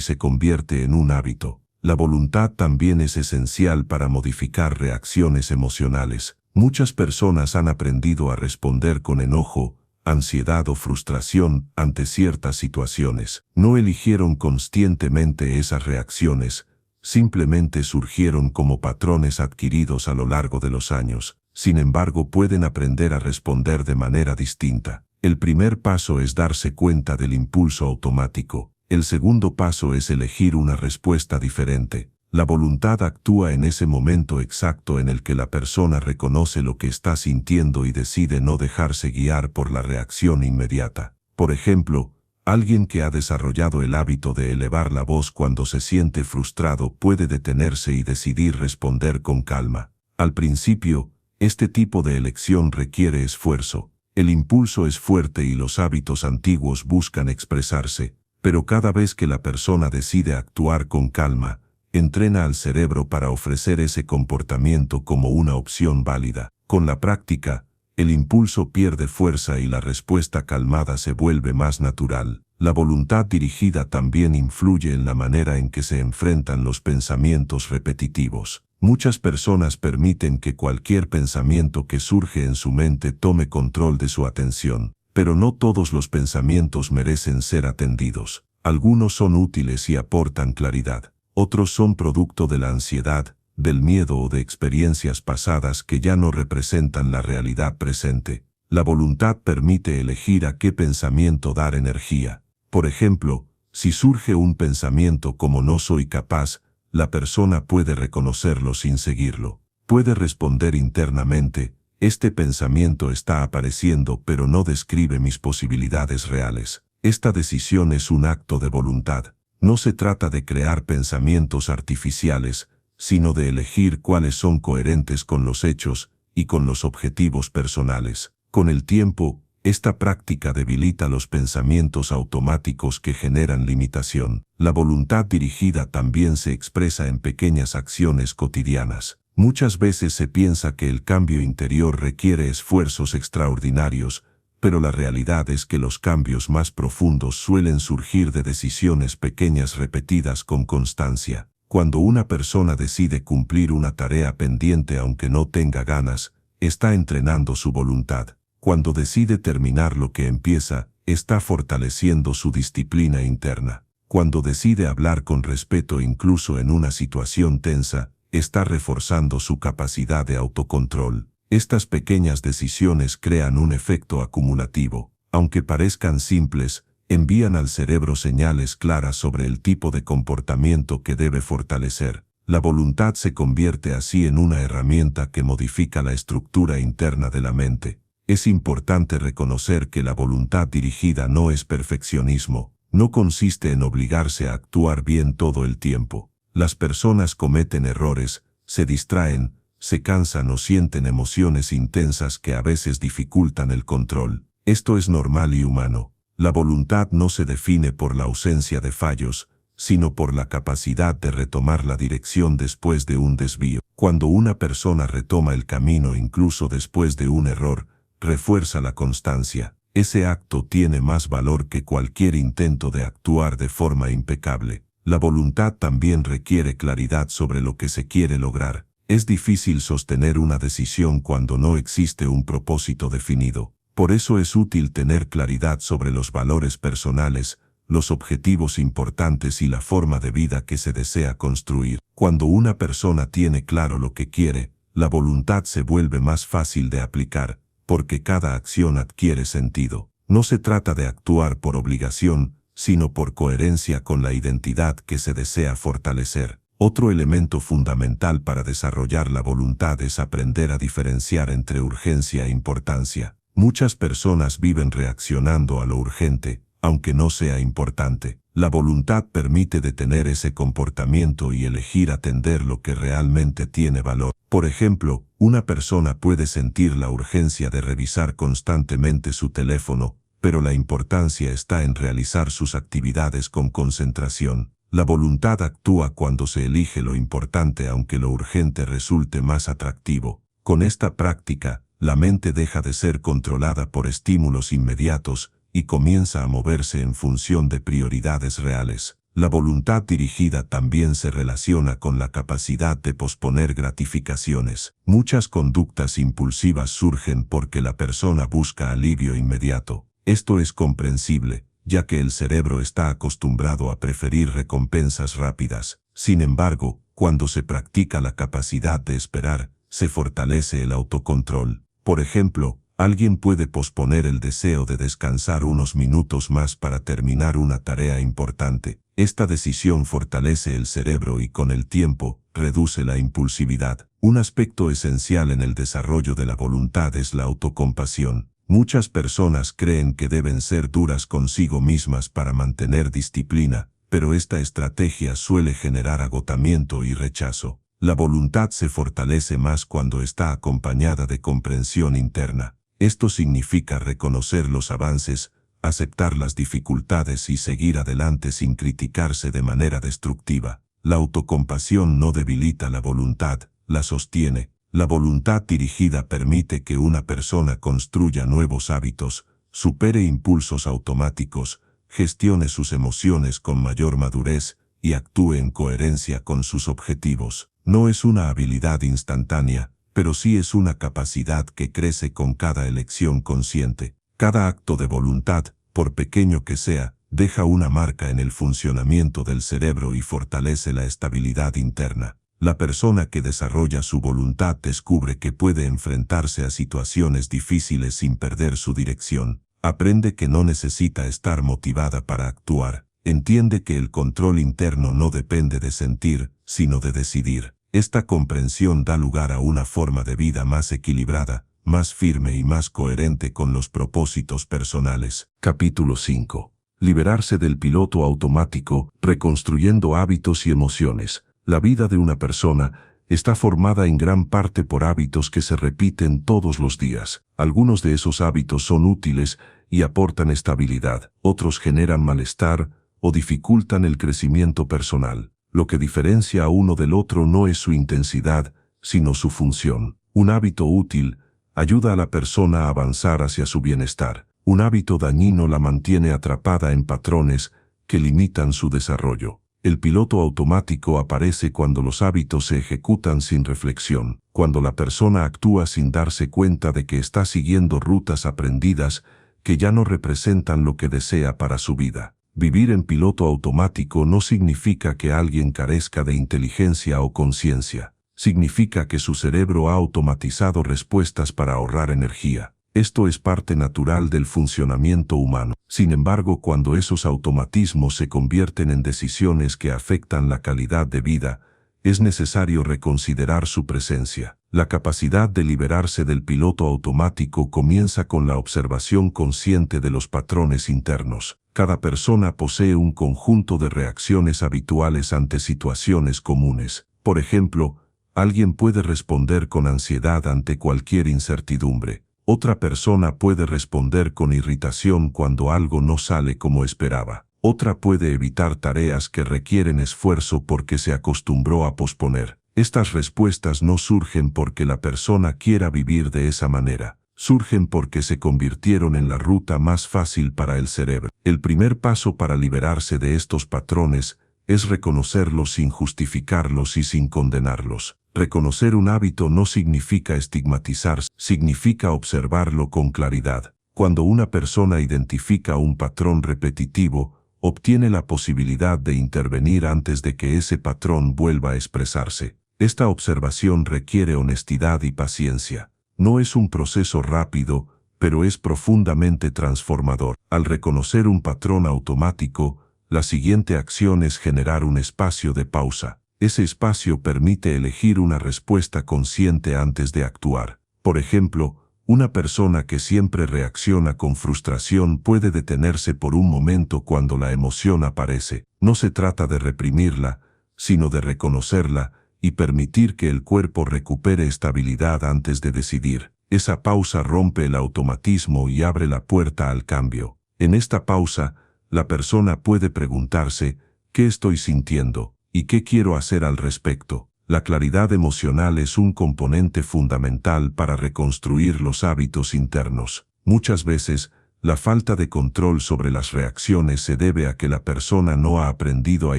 se convierte en un hábito. La voluntad también es esencial para modificar reacciones emocionales. Muchas personas han aprendido a responder con enojo, ansiedad o frustración ante ciertas situaciones. No eligieron conscientemente esas reacciones, simplemente surgieron como patrones adquiridos a lo largo de los años. Sin embargo, pueden aprender a responder de manera distinta. El primer paso es darse cuenta del impulso automático. El segundo paso es elegir una respuesta diferente. La voluntad actúa en ese momento exacto en el que la persona reconoce lo que está sintiendo y decide no dejarse guiar por la reacción inmediata. Por ejemplo, alguien que ha desarrollado el hábito de elevar la voz cuando se siente frustrado puede detenerse y decidir responder con calma. Al principio, este tipo de elección requiere esfuerzo. El impulso es fuerte y los hábitos antiguos buscan expresarse, pero cada vez que la persona decide actuar con calma, entrena al cerebro para ofrecer ese comportamiento como una opción válida. Con la práctica, el impulso pierde fuerza y la respuesta calmada se vuelve más natural. La voluntad dirigida también influye en la manera en que se enfrentan los pensamientos repetitivos. Muchas personas permiten que cualquier pensamiento que surge en su mente tome control de su atención, pero no todos los pensamientos merecen ser atendidos. Algunos son útiles y aportan claridad. Otros son producto de la ansiedad, del miedo o de experiencias pasadas que ya no representan la realidad presente. La voluntad permite elegir a qué pensamiento dar energía. Por ejemplo, si surge un pensamiento como no soy capaz, la persona puede reconocerlo sin seguirlo. Puede responder internamente, este pensamiento está apareciendo pero no describe mis posibilidades reales. Esta decisión es un acto de voluntad. No se trata de crear pensamientos artificiales, sino de elegir cuáles son coherentes con los hechos y con los objetivos personales. Con el tiempo, esta práctica debilita los pensamientos automáticos que generan limitación. La voluntad dirigida también se expresa en pequeñas acciones cotidianas. Muchas veces se piensa que el cambio interior requiere esfuerzos extraordinarios, pero la realidad es que los cambios más profundos suelen surgir de decisiones pequeñas repetidas con constancia. Cuando una persona decide cumplir una tarea pendiente aunque no tenga ganas, está entrenando su voluntad. Cuando decide terminar lo que empieza, está fortaleciendo su disciplina interna. Cuando decide hablar con respeto incluso en una situación tensa, está reforzando su capacidad de autocontrol. Estas pequeñas decisiones crean un efecto acumulativo. Aunque parezcan simples, envían al cerebro señales claras sobre el tipo de comportamiento que debe fortalecer. La voluntad se convierte así en una herramienta que modifica la estructura interna de la mente. Es importante reconocer que la voluntad dirigida no es perfeccionismo, no consiste en obligarse a actuar bien todo el tiempo. Las personas cometen errores, se distraen, se cansan o sienten emociones intensas que a veces dificultan el control. Esto es normal y humano. La voluntad no se define por la ausencia de fallos, sino por la capacidad de retomar la dirección después de un desvío. Cuando una persona retoma el camino incluso después de un error, refuerza la constancia. Ese acto tiene más valor que cualquier intento de actuar de forma impecable. La voluntad también requiere claridad sobre lo que se quiere lograr. Es difícil sostener una decisión cuando no existe un propósito definido. Por eso es útil tener claridad sobre los valores personales, los objetivos importantes y la forma de vida que se desea construir. Cuando una persona tiene claro lo que quiere, la voluntad se vuelve más fácil de aplicar, porque cada acción adquiere sentido. No se trata de actuar por obligación, sino por coherencia con la identidad que se desea fortalecer. Otro elemento fundamental para desarrollar la voluntad es aprender a diferenciar entre urgencia e importancia. Muchas personas viven reaccionando a lo urgente, aunque no sea importante. La voluntad permite detener ese comportamiento y elegir atender lo que realmente tiene valor. Por ejemplo, una persona puede sentir la urgencia de revisar constantemente su teléfono, pero la importancia está en realizar sus actividades con concentración. La voluntad actúa cuando se elige lo importante aunque lo urgente resulte más atractivo. Con esta práctica, la mente deja de ser controlada por estímulos inmediatos y comienza a moverse en función de prioridades reales. La voluntad dirigida también se relaciona con la capacidad de posponer gratificaciones. Muchas conductas impulsivas surgen porque la persona busca alivio inmediato. Esto es comprensible, ya que el cerebro está acostumbrado a preferir recompensas rápidas. Sin embargo, cuando se practica la capacidad de esperar, se fortalece el autocontrol. Por ejemplo, alguien puede posponer el deseo de descansar unos minutos más para terminar una tarea importante. Esta decisión fortalece el cerebro y con el tiempo, reduce la impulsividad. Un aspecto esencial en el desarrollo de la voluntad es la autocompasión. Muchas personas creen que deben ser duras consigo mismas para mantener disciplina, pero esta estrategia suele generar agotamiento y rechazo. La voluntad se fortalece más cuando está acompañada de comprensión interna. Esto significa reconocer los avances, aceptar las dificultades y seguir adelante sin criticarse de manera destructiva. La autocompasión no debilita la voluntad, la sostiene. La voluntad dirigida permite que una persona construya nuevos hábitos, supere impulsos automáticos, gestione sus emociones con mayor madurez y actúe en coherencia con sus objetivos. No es una habilidad instantánea, pero sí es una capacidad que crece con cada elección consciente. Cada acto de voluntad, por pequeño que sea, deja una marca en el funcionamiento del cerebro y fortalece la estabilidad interna. La persona que desarrolla su voluntad descubre que puede enfrentarse a situaciones difíciles sin perder su dirección. Aprende que no necesita estar motivada para actuar. Entiende que el control interno no depende de sentir, sino de decidir. Esta comprensión da lugar a una forma de vida más equilibrada, más firme y más coherente con los propósitos personales. Capítulo 5. Liberarse del piloto automático, reconstruyendo hábitos y emociones. La vida de una persona está formada en gran parte por hábitos que se repiten todos los días. Algunos de esos hábitos son útiles y aportan estabilidad. Otros generan malestar o dificultan el crecimiento personal. Lo que diferencia a uno del otro no es su intensidad, sino su función. Un hábito útil ayuda a la persona a avanzar hacia su bienestar. Un hábito dañino la mantiene atrapada en patrones que limitan su desarrollo. El piloto automático aparece cuando los hábitos se ejecutan sin reflexión, cuando la persona actúa sin darse cuenta de que está siguiendo rutas aprendidas que ya no representan lo que desea para su vida. Vivir en piloto automático no significa que alguien carezca de inteligencia o conciencia. Significa que su cerebro ha automatizado respuestas para ahorrar energía. Esto es parte natural del funcionamiento humano. Sin embargo, cuando esos automatismos se convierten en decisiones que afectan la calidad de vida, es necesario reconsiderar su presencia. La capacidad de liberarse del piloto automático comienza con la observación consciente de los patrones internos. Cada persona posee un conjunto de reacciones habituales ante situaciones comunes. Por ejemplo, alguien puede responder con ansiedad ante cualquier incertidumbre. Otra persona puede responder con irritación cuando algo no sale como esperaba. Otra puede evitar tareas que requieren esfuerzo porque se acostumbró a posponer. Estas respuestas no surgen porque la persona quiera vivir de esa manera. Surgen porque se convirtieron en la ruta más fácil para el cerebro. El primer paso para liberarse de estos patrones es reconocerlos sin justificarlos y sin condenarlos. Reconocer un hábito no significa estigmatizar, significa observarlo con claridad. Cuando una persona identifica un patrón repetitivo, obtiene la posibilidad de intervenir antes de que ese patrón vuelva a expresarse. Esta observación requiere honestidad y paciencia. No es un proceso rápido, pero es profundamente transformador. Al reconocer un patrón automático, la siguiente acción es generar un espacio de pausa. Ese espacio permite elegir una respuesta consciente antes de actuar. Por ejemplo, una persona que siempre reacciona con frustración puede detenerse por un momento cuando la emoción aparece. No se trata de reprimirla, sino de reconocerla y permitir que el cuerpo recupere estabilidad antes de decidir. Esa pausa rompe el automatismo y abre la puerta al cambio. En esta pausa, la persona puede preguntarse, ¿Qué estoy sintiendo? ¿Y qué quiero hacer al respecto? La claridad emocional es un componente fundamental para reconstruir los hábitos internos. Muchas veces, la falta de control sobre las reacciones se debe a que la persona no ha aprendido a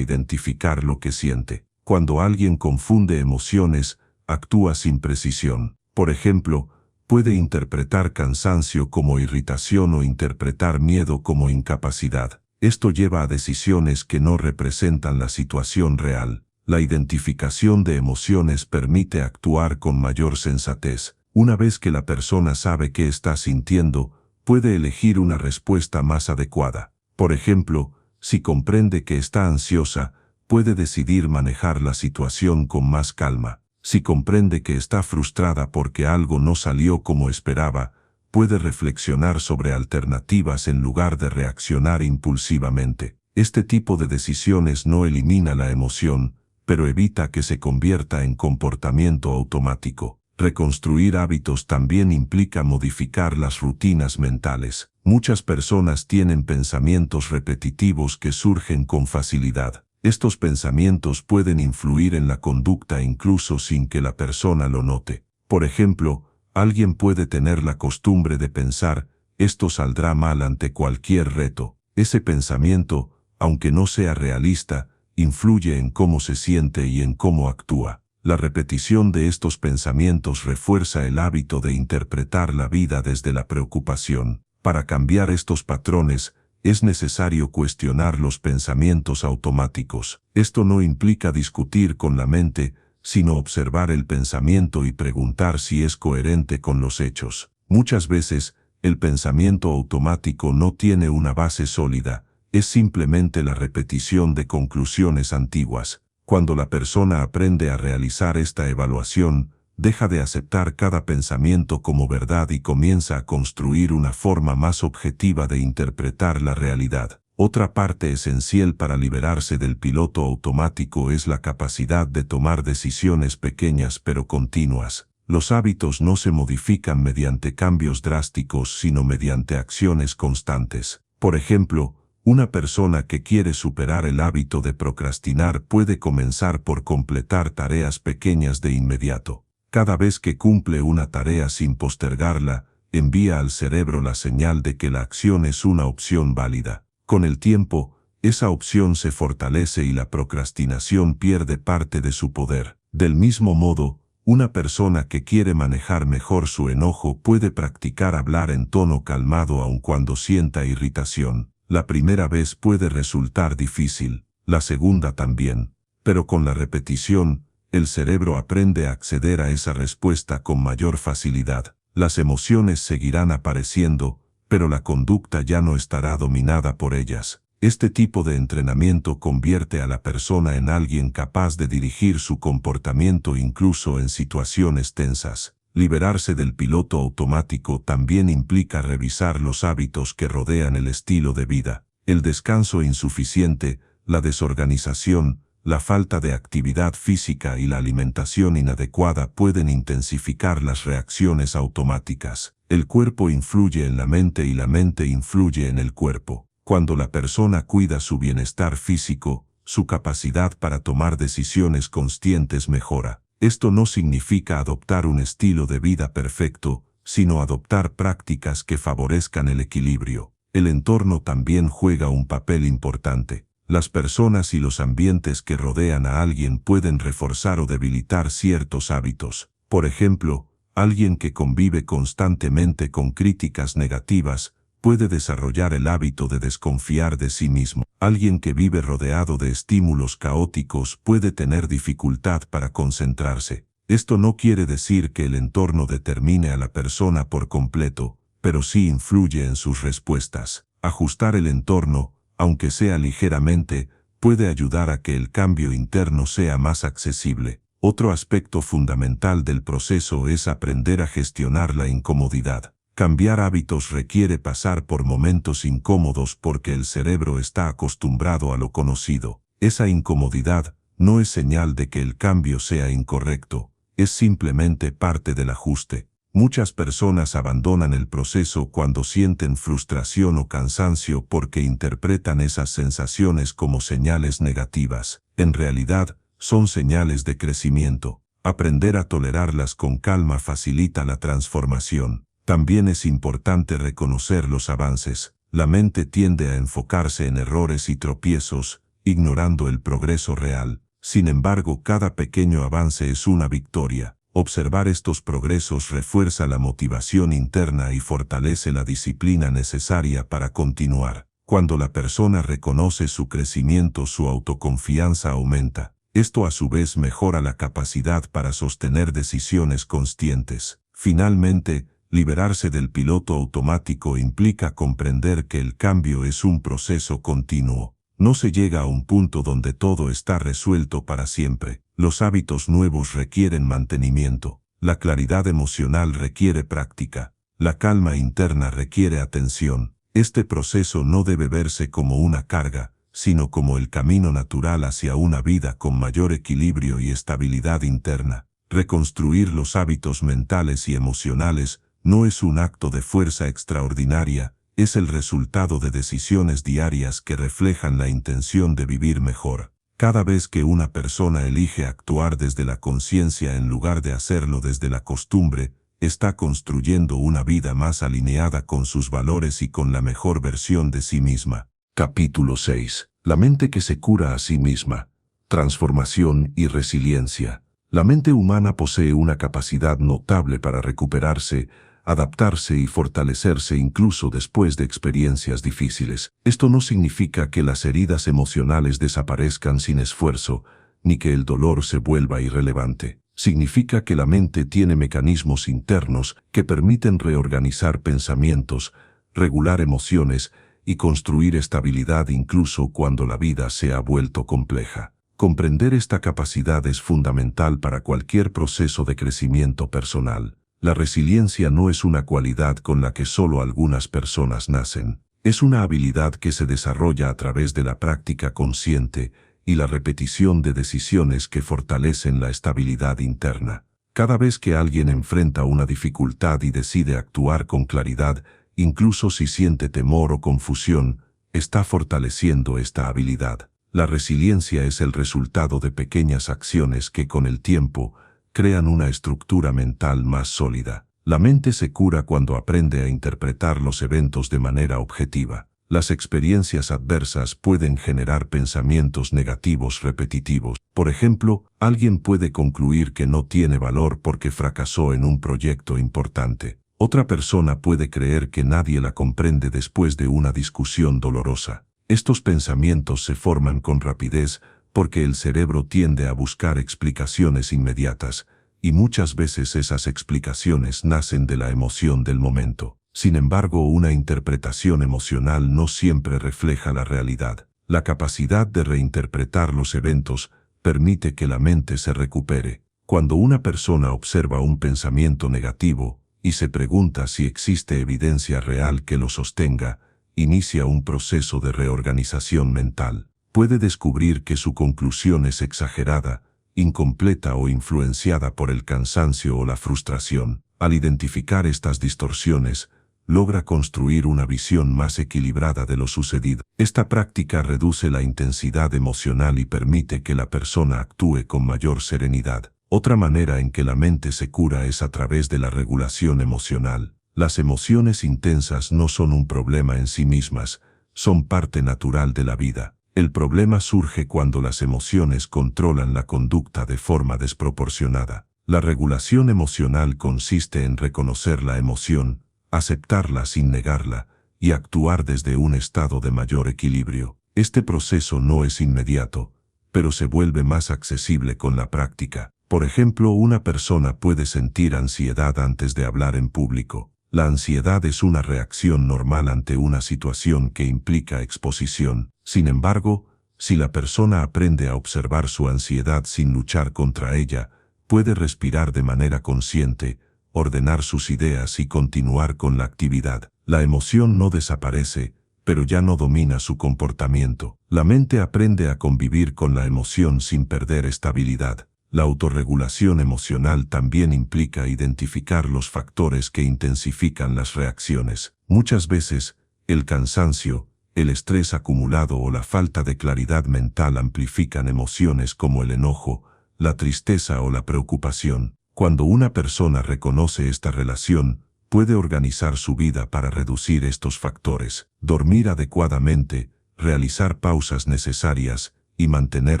identificar lo que siente. Cuando alguien confunde emociones, actúa sin precisión. Por ejemplo, puede interpretar cansancio como irritación o interpretar miedo como incapacidad. Esto lleva a decisiones que no representan la situación real. La identificación de emociones permite actuar con mayor sensatez. Una vez que la persona sabe qué está sintiendo, puede elegir una respuesta más adecuada. Por ejemplo, si comprende que está ansiosa, puede decidir manejar la situación con más calma. Si comprende que está frustrada porque algo no salió como esperaba, puede reflexionar sobre alternativas en lugar de reaccionar impulsivamente. Este tipo de decisiones no elimina la emoción, pero evita que se convierta en comportamiento automático. Reconstruir hábitos también implica modificar las rutinas mentales. Muchas personas tienen pensamientos repetitivos que surgen con facilidad. Estos pensamientos pueden influir en la conducta incluso sin que la persona lo note. Por ejemplo, alguien puede tener la costumbre de pensar, esto saldrá mal ante cualquier reto. Ese pensamiento, aunque no sea realista, influye en cómo se siente y en cómo actúa. La repetición de estos pensamientos refuerza el hábito de interpretar la vida desde la preocupación. Para cambiar estos patrones, es necesario cuestionar los pensamientos automáticos. Esto no implica discutir con la mente, sino observar el pensamiento y preguntar si es coherente con los hechos. Muchas veces, el pensamiento automático no tiene una base sólida, es simplemente la repetición de conclusiones antiguas. Cuando la persona aprende a realizar esta evaluación, deja de aceptar cada pensamiento como verdad y comienza a construir una forma más objetiva de interpretar la realidad. Otra parte esencial para liberarse del piloto automático es la capacidad de tomar decisiones pequeñas pero continuas. Los hábitos no se modifican mediante cambios drásticos, sino mediante acciones constantes. Por ejemplo, una persona que quiere superar el hábito de procrastinar puede comenzar por completar tareas pequeñas de inmediato. Cada vez que cumple una tarea sin postergarla, envía al cerebro la señal de que la acción es una opción válida. Con el tiempo, esa opción se fortalece y la procrastinación pierde parte de su poder. Del mismo modo, una persona que quiere manejar mejor su enojo puede practicar hablar en tono calmado aun cuando sienta irritación. La primera vez puede resultar difícil, la segunda también, pero con la repetición, el cerebro aprende a acceder a esa respuesta con mayor facilidad. Las emociones seguirán apareciendo, pero la conducta ya no estará dominada por ellas. Este tipo de entrenamiento convierte a la persona en alguien capaz de dirigir su comportamiento incluso en situaciones tensas. Liberarse del piloto automático también implica revisar los hábitos que rodean el estilo de vida. El descanso insuficiente, la desorganización, la falta de actividad física y la alimentación inadecuada pueden intensificar las reacciones automáticas. El cuerpo influye en la mente y la mente influye en el cuerpo. Cuando la persona cuida su bienestar físico, su capacidad para tomar decisiones conscientes mejora. Esto no significa adoptar un estilo de vida perfecto, sino adoptar prácticas que favorezcan el equilibrio. El entorno también juega un papel importante. Las personas y los ambientes que rodean a alguien pueden reforzar o debilitar ciertos hábitos. Por ejemplo, alguien que convive constantemente con críticas negativas puede desarrollar el hábito de desconfiar de sí mismo. Alguien que vive rodeado de estímulos caóticos puede tener dificultad para concentrarse. Esto no quiere decir que el entorno determine a la persona por completo, pero sí influye en sus respuestas. Ajustar el entorno, aunque sea ligeramente, puede ayudar a que el cambio interno sea más accesible. Otro aspecto fundamental del proceso es aprender a gestionar la incomodidad. Cambiar hábitos requiere pasar por momentos incómodos porque el cerebro está acostumbrado a lo conocido. Esa incomodidad no es señal de que el cambio sea incorrecto, es simplemente parte del ajuste. Muchas personas abandonan el proceso cuando sienten frustración o cansancio porque interpretan esas sensaciones como señales negativas. En realidad, son señales de crecimiento. Aprender a tolerarlas con calma facilita la transformación. También es importante reconocer los avances. La mente tiende a enfocarse en errores y tropiezos, ignorando el progreso real. Sin embargo, cada pequeño avance es una victoria. Observar estos progresos refuerza la motivación interna y fortalece la disciplina necesaria para continuar. Cuando la persona reconoce su crecimiento, su autoconfianza aumenta. Esto a su vez mejora la capacidad para sostener decisiones conscientes. Finalmente, liberarse del piloto automático implica comprender que el cambio es un proceso continuo. No se llega a un punto donde todo está resuelto para siempre. Los hábitos nuevos requieren mantenimiento. La claridad emocional requiere práctica. La calma interna requiere atención. Este proceso no debe verse como una carga, sino como el camino natural hacia una vida con mayor equilibrio y estabilidad interna. Reconstruir los hábitos mentales y emocionales no es un acto de fuerza extraordinaria, es el resultado de decisiones diarias que reflejan la intención de vivir mejor. Cada vez que una persona elige actuar desde la conciencia en lugar de hacerlo desde la costumbre, está construyendo una vida más alineada con sus valores y con la mejor versión de sí misma. Capítulo 6. La mente que se cura a sí misma. Transformación y resiliencia. La mente humana posee una capacidad notable para recuperarse, adaptarse y fortalecerse incluso después de experiencias difíciles. Esto no significa que las heridas emocionales desaparezcan sin esfuerzo, ni que el dolor se vuelva irrelevante. Significa que la mente tiene mecanismos internos que permiten reorganizar pensamientos, regular emociones y construir estabilidad incluso cuando la vida se ha vuelto compleja. Comprender esta capacidad es fundamental para cualquier proceso de crecimiento personal. La resiliencia no es una cualidad con la que solo algunas personas nacen. Es una habilidad que se desarrolla a través de la práctica consciente y la repetición de decisiones que fortalecen la estabilidad interna. Cada vez que alguien enfrenta una dificultad y decide actuar con claridad, incluso si siente temor o confusión, está fortaleciendo esta habilidad. La resiliencia es el resultado de pequeñas acciones que con el tiempo crean una estructura mental más sólida. La mente se cura cuando aprende a interpretar los eventos de manera objetiva. Las experiencias adversas pueden generar pensamientos negativos repetitivos. Por ejemplo, alguien puede concluir que no tiene valor porque fracasó en un proyecto importante. Otra persona puede creer que nadie la comprende después de una discusión dolorosa. Estos pensamientos se forman con rapidez porque el cerebro tiende a buscar explicaciones inmediatas, y muchas veces esas explicaciones nacen de la emoción del momento. Sin embargo, una interpretación emocional no siempre refleja la realidad. La capacidad de reinterpretar los eventos permite que la mente se recupere. Cuando una persona observa un pensamiento negativo y se pregunta si existe evidencia real que lo sostenga, inicia un proceso de reorganización mental. Puede descubrir que su conclusión es exagerada, incompleta o influenciada por el cansancio o la frustración. Al identificar estas distorsiones, logra construir una visión más equilibrada de lo sucedido. Esta práctica reduce la intensidad emocional y permite que la persona actúe con mayor serenidad. Otra manera en que la mente se cura es a través de la regulación emocional. Las emociones intensas no son un problema en sí mismas, son parte natural de la vida. El problema surge cuando las emociones controlan la conducta de forma desproporcionada. La regulación emocional consiste en reconocer la emoción, aceptarla sin negarla, y actuar desde un estado de mayor equilibrio. Este proceso no es inmediato, pero se vuelve más accesible con la práctica. Por ejemplo, una persona puede sentir ansiedad antes de hablar en público. La ansiedad es una reacción normal ante una situación que implica exposición. Sin embargo, si la persona aprende a observar su ansiedad sin luchar contra ella, puede respirar de manera consciente, ordenar sus ideas y continuar con la actividad. La emoción no desaparece, pero ya no domina su comportamiento. La mente aprende a convivir con la emoción sin perder estabilidad. La autorregulación emocional también implica identificar los factores que intensifican las reacciones. Muchas veces, el cansancio, el estrés acumulado o la falta de claridad mental amplifican emociones como el enojo, la tristeza o la preocupación. Cuando una persona reconoce esta relación, puede organizar su vida para reducir estos factores, dormir adecuadamente, realizar pausas necesarias y mantener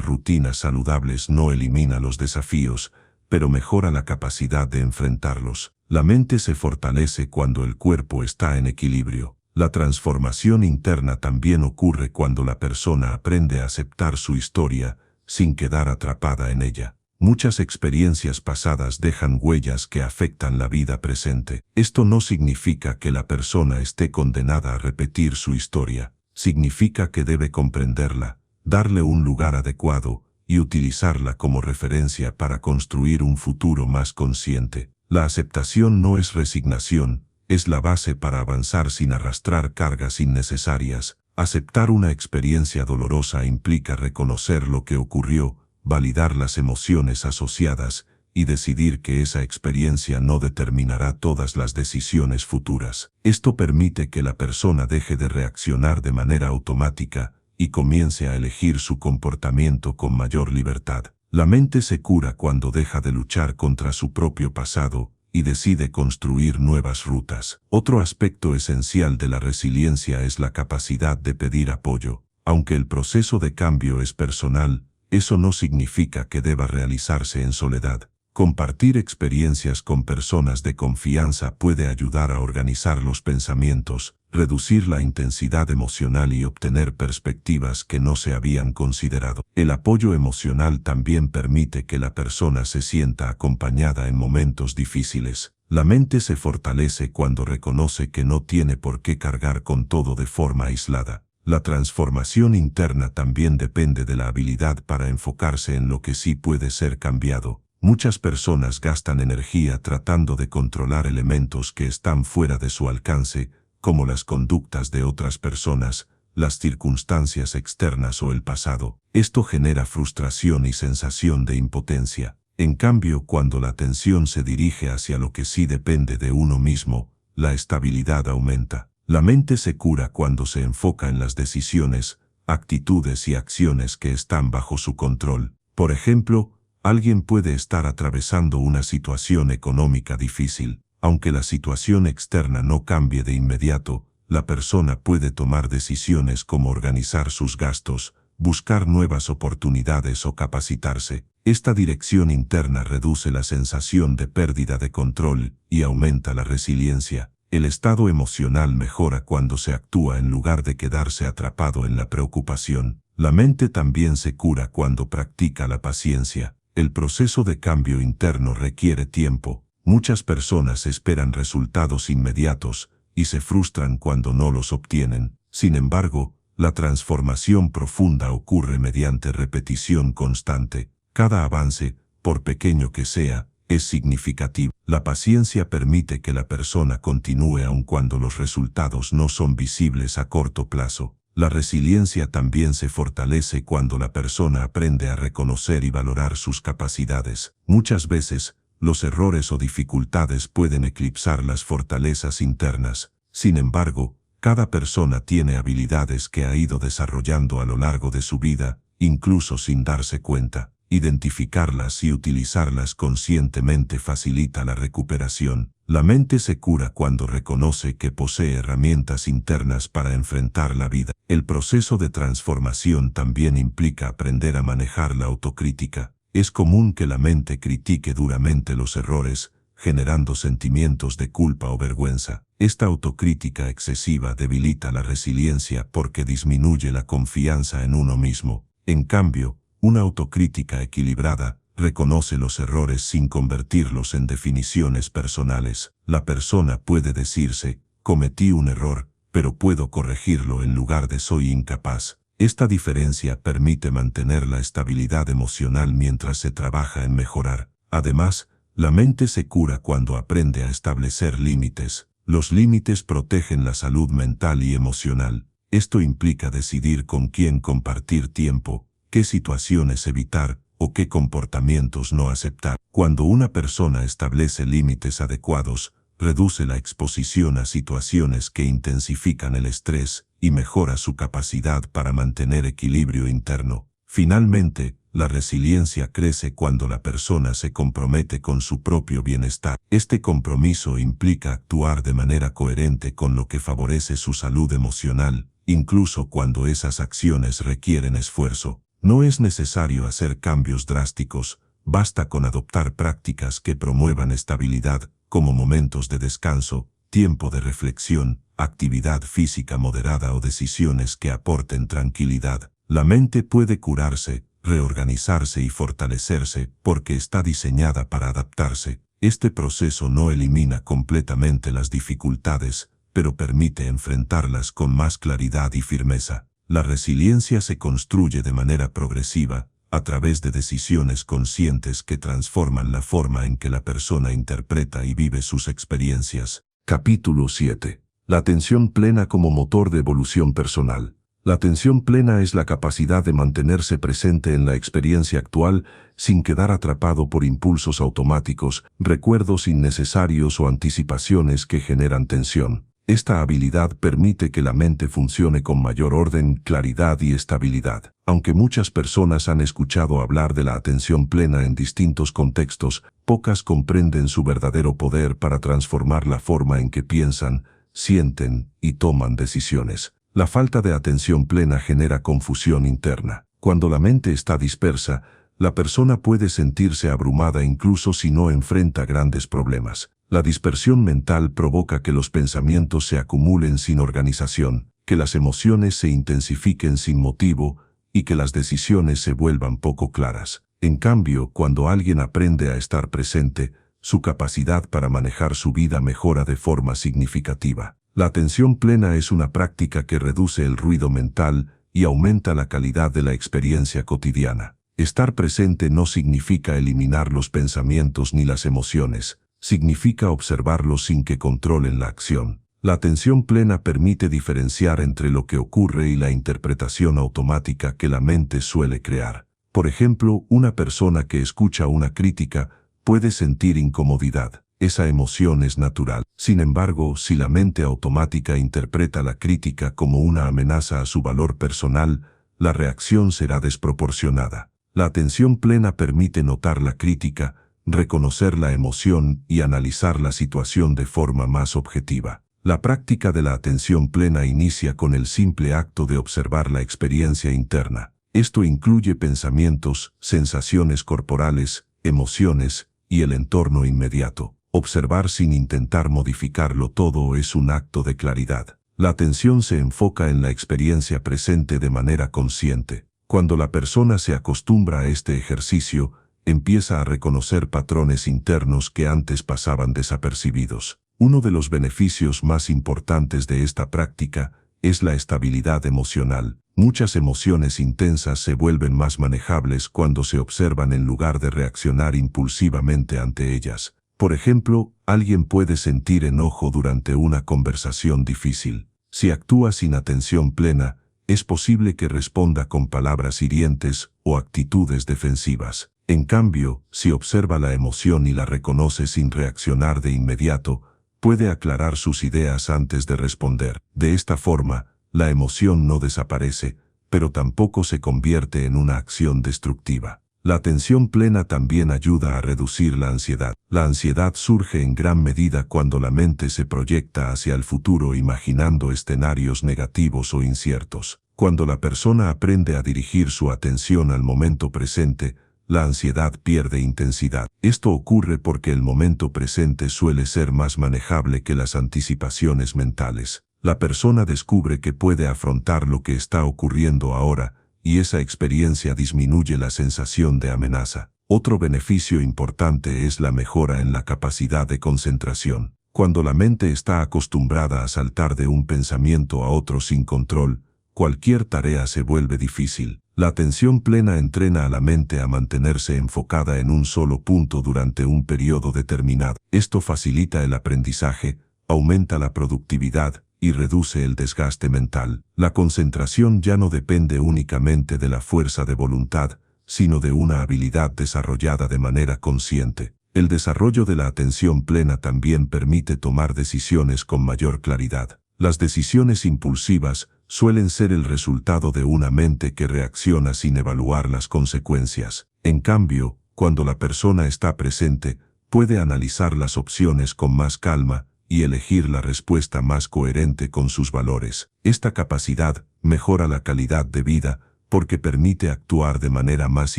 rutinas saludables no elimina los desafíos, pero mejora la capacidad de enfrentarlos. La mente se fortalece cuando el cuerpo está en equilibrio. La transformación interna también ocurre cuando la persona aprende a aceptar su historia sin quedar atrapada en ella. Muchas experiencias pasadas dejan huellas que afectan la vida presente. Esto no significa que la persona esté condenada a repetir su historia. Significa que debe comprenderla, darle un lugar adecuado y utilizarla como referencia para construir un futuro más consciente. La aceptación no es resignación, es la base para avanzar sin arrastrar cargas innecesarias. Aceptar una experiencia dolorosa implica reconocer lo que ocurrió, validar las emociones asociadas y decidir que esa experiencia no determinará todas las decisiones futuras. Esto permite que la persona deje de reaccionar de manera automática y comience a elegir su comportamiento con mayor libertad. La mente se cura cuando deja de luchar contra su propio pasado y decide construir nuevas rutas. Otro aspecto esencial de la resiliencia es la capacidad de pedir apoyo. Aunque el proceso de cambio es personal, eso no significa que deba realizarse en soledad. Compartir experiencias con personas de confianza puede ayudar a organizar los pensamientos, reducir la intensidad emocional y obtener perspectivas que no se habían considerado. El apoyo emocional también permite que la persona se sienta acompañada en momentos difíciles. La mente se fortalece cuando reconoce que no tiene por qué cargar con todo de forma aislada. La transformación interna también depende de la habilidad para enfocarse en lo que sí puede ser cambiado. Muchas personas gastan energía tratando de controlar elementos que están fuera de su alcance, como las conductas de otras personas, las circunstancias externas o el pasado. Esto genera frustración y sensación de impotencia. En cambio, cuando la atención se dirige hacia lo que sí depende de uno mismo, la estabilidad aumenta. La mente se cura cuando se enfoca en las decisiones, actitudes y acciones que están bajo su control. Por ejemplo, alguien puede estar atravesando una situación económica difícil. Aunque la situación externa no cambie de inmediato, la persona puede tomar decisiones como organizar sus gastos, buscar nuevas oportunidades o capacitarse. Esta dirección interna reduce la sensación de pérdida de control y aumenta la resiliencia. El estado emocional mejora cuando se actúa en lugar de quedarse atrapado en la preocupación. La mente también se cura cuando practica la paciencia. El proceso de cambio interno requiere tiempo. Muchas personas esperan resultados inmediatos y se frustran cuando no los obtienen. Sin embargo, la transformación profunda ocurre mediante repetición constante. Cada avance, por pequeño que sea, es significativo. La paciencia permite que la persona continúe aun cuando los resultados no son visibles a corto plazo. La resiliencia también se fortalece cuando la persona aprende a reconocer y valorar sus capacidades. Muchas veces, los errores o dificultades pueden eclipsar las fortalezas internas. Sin embargo, cada persona tiene habilidades que ha ido desarrollando a lo largo de su vida, incluso sin darse cuenta. Identificarlas y utilizarlas conscientemente facilita la recuperación. La mente se cura cuando reconoce que posee herramientas internas para enfrentar la vida. El proceso de transformación también implica aprender a manejar la autocrítica. Es común que la mente critique duramente los errores, generando sentimientos de culpa o vergüenza. Esta autocrítica excesiva debilita la resiliencia porque disminuye la confianza en uno mismo. En cambio, una autocrítica equilibrada reconoce los errores sin convertirlos en definiciones personales. La persona puede decirse, cometí un error, pero puedo corregirlo en lugar de soy incapaz. Esta diferencia permite mantener la estabilidad emocional mientras se trabaja en mejorar. Además, la mente se cura cuando aprende a establecer límites. Los límites protegen la salud mental y emocional. Esto implica decidir con quién compartir tiempo, qué situaciones evitar o qué comportamientos no aceptar. Cuando una persona establece límites adecuados, reduce la exposición a situaciones que intensifican el estrés y mejora su capacidad para mantener equilibrio interno. Finalmente, la resiliencia crece cuando la persona se compromete con su propio bienestar. Este compromiso implica actuar de manera coherente con lo que favorece su salud emocional, incluso cuando esas acciones requieren esfuerzo. No es necesario hacer cambios drásticos, basta con adoptar prácticas que promuevan estabilidad, como momentos de descanso, tiempo de reflexión, actividad física moderada o decisiones que aporten tranquilidad. La mente puede curarse, reorganizarse y fortalecerse porque está diseñada para adaptarse. Este proceso no elimina completamente las dificultades, pero permite enfrentarlas con más claridad y firmeza. La resiliencia se construye de manera progresiva, a través de decisiones conscientes que transforman la forma en que la persona interpreta y vive sus experiencias. Capítulo 7. La atención plena como motor de evolución personal. La atención plena es la capacidad de mantenerse presente en la experiencia actual sin quedar atrapado por impulsos automáticos, recuerdos innecesarios o anticipaciones que generan tensión. Esta habilidad permite que la mente funcione con mayor orden, claridad y estabilidad. Aunque muchas personas han escuchado hablar de la atención plena en distintos contextos, pocas comprenden su verdadero poder para transformar la forma en que piensan, sienten y toman decisiones. La falta de atención plena genera confusión interna. Cuando la mente está dispersa, la persona puede sentirse abrumada incluso si no enfrenta grandes problemas. La dispersión mental provoca que los pensamientos se acumulen sin organización, que las emociones se intensifiquen sin motivo y que las decisiones se vuelvan poco claras. En cambio, cuando alguien aprende a estar presente, su capacidad para manejar su vida mejora de forma significativa. La atención plena es una práctica que reduce el ruido mental y aumenta la calidad de la experiencia cotidiana. Estar presente no significa eliminar los pensamientos ni las emociones, significa observarlos sin que controlen la acción. La atención plena permite diferenciar entre lo que ocurre y la interpretación automática que la mente suele crear. Por ejemplo, una persona que escucha una crítica puede sentir incomodidad. Esa emoción es natural. Sin embargo, si la mente automática interpreta la crítica como una amenaza a su valor personal, la reacción será desproporcionada. La atención plena permite notar la crítica, reconocer la emoción y analizar la situación de forma más objetiva. La práctica de la atención plena inicia con el simple acto de observar la experiencia interna. Esto incluye pensamientos, sensaciones corporales, emociones y el entorno inmediato. Observar sin intentar modificarlo todo es un acto de claridad. La atención se enfoca en la experiencia presente de manera consciente. Cuando la persona se acostumbra a este ejercicio, empieza a reconocer patrones internos que antes pasaban desapercibidos. Uno de los beneficios más importantes de esta práctica es la estabilidad emocional. Muchas emociones intensas se vuelven más manejables cuando se observan en lugar de reaccionar impulsivamente ante ellas. Por ejemplo, alguien puede sentir enojo durante una conversación difícil. Si actúa sin atención plena, es posible que responda con palabras hirientes o actitudes defensivas. En cambio, si observa la emoción y la reconoce sin reaccionar de inmediato, puede aclarar sus ideas antes de responder. De esta forma, la emoción no desaparece, pero tampoco se convierte en una acción destructiva. La atención plena también ayuda a reducir la ansiedad. La ansiedad surge en gran medida cuando la mente se proyecta hacia el futuro imaginando escenarios negativos o inciertos. Cuando la persona aprende a dirigir su atención al momento presente, la ansiedad pierde intensidad. Esto ocurre porque el momento presente suele ser más manejable que las anticipaciones mentales. La persona descubre que puede afrontar lo que está ocurriendo ahora, y esa experiencia disminuye la sensación de amenaza. Otro beneficio importante es la mejora en la capacidad de concentración. Cuando la mente está acostumbrada a saltar de un pensamiento a otro sin control, cualquier tarea se vuelve difícil. La atención plena entrena a la mente a mantenerse enfocada en un solo punto durante un periodo determinado. Esto facilita el aprendizaje, aumenta la productividad y reduce el desgaste mental. La concentración ya no depende únicamente de la fuerza de voluntad, sino de una habilidad desarrollada de manera consciente. El desarrollo de la atención plena también permite tomar decisiones con mayor claridad. Las decisiones impulsivas suelen ser el resultado de una mente que reacciona sin evaluar las consecuencias. En cambio, cuando la persona está presente, puede analizar las opciones con más calma y elegir la respuesta más coherente con sus valores. Esta capacidad mejora la calidad de vida porque permite actuar de manera más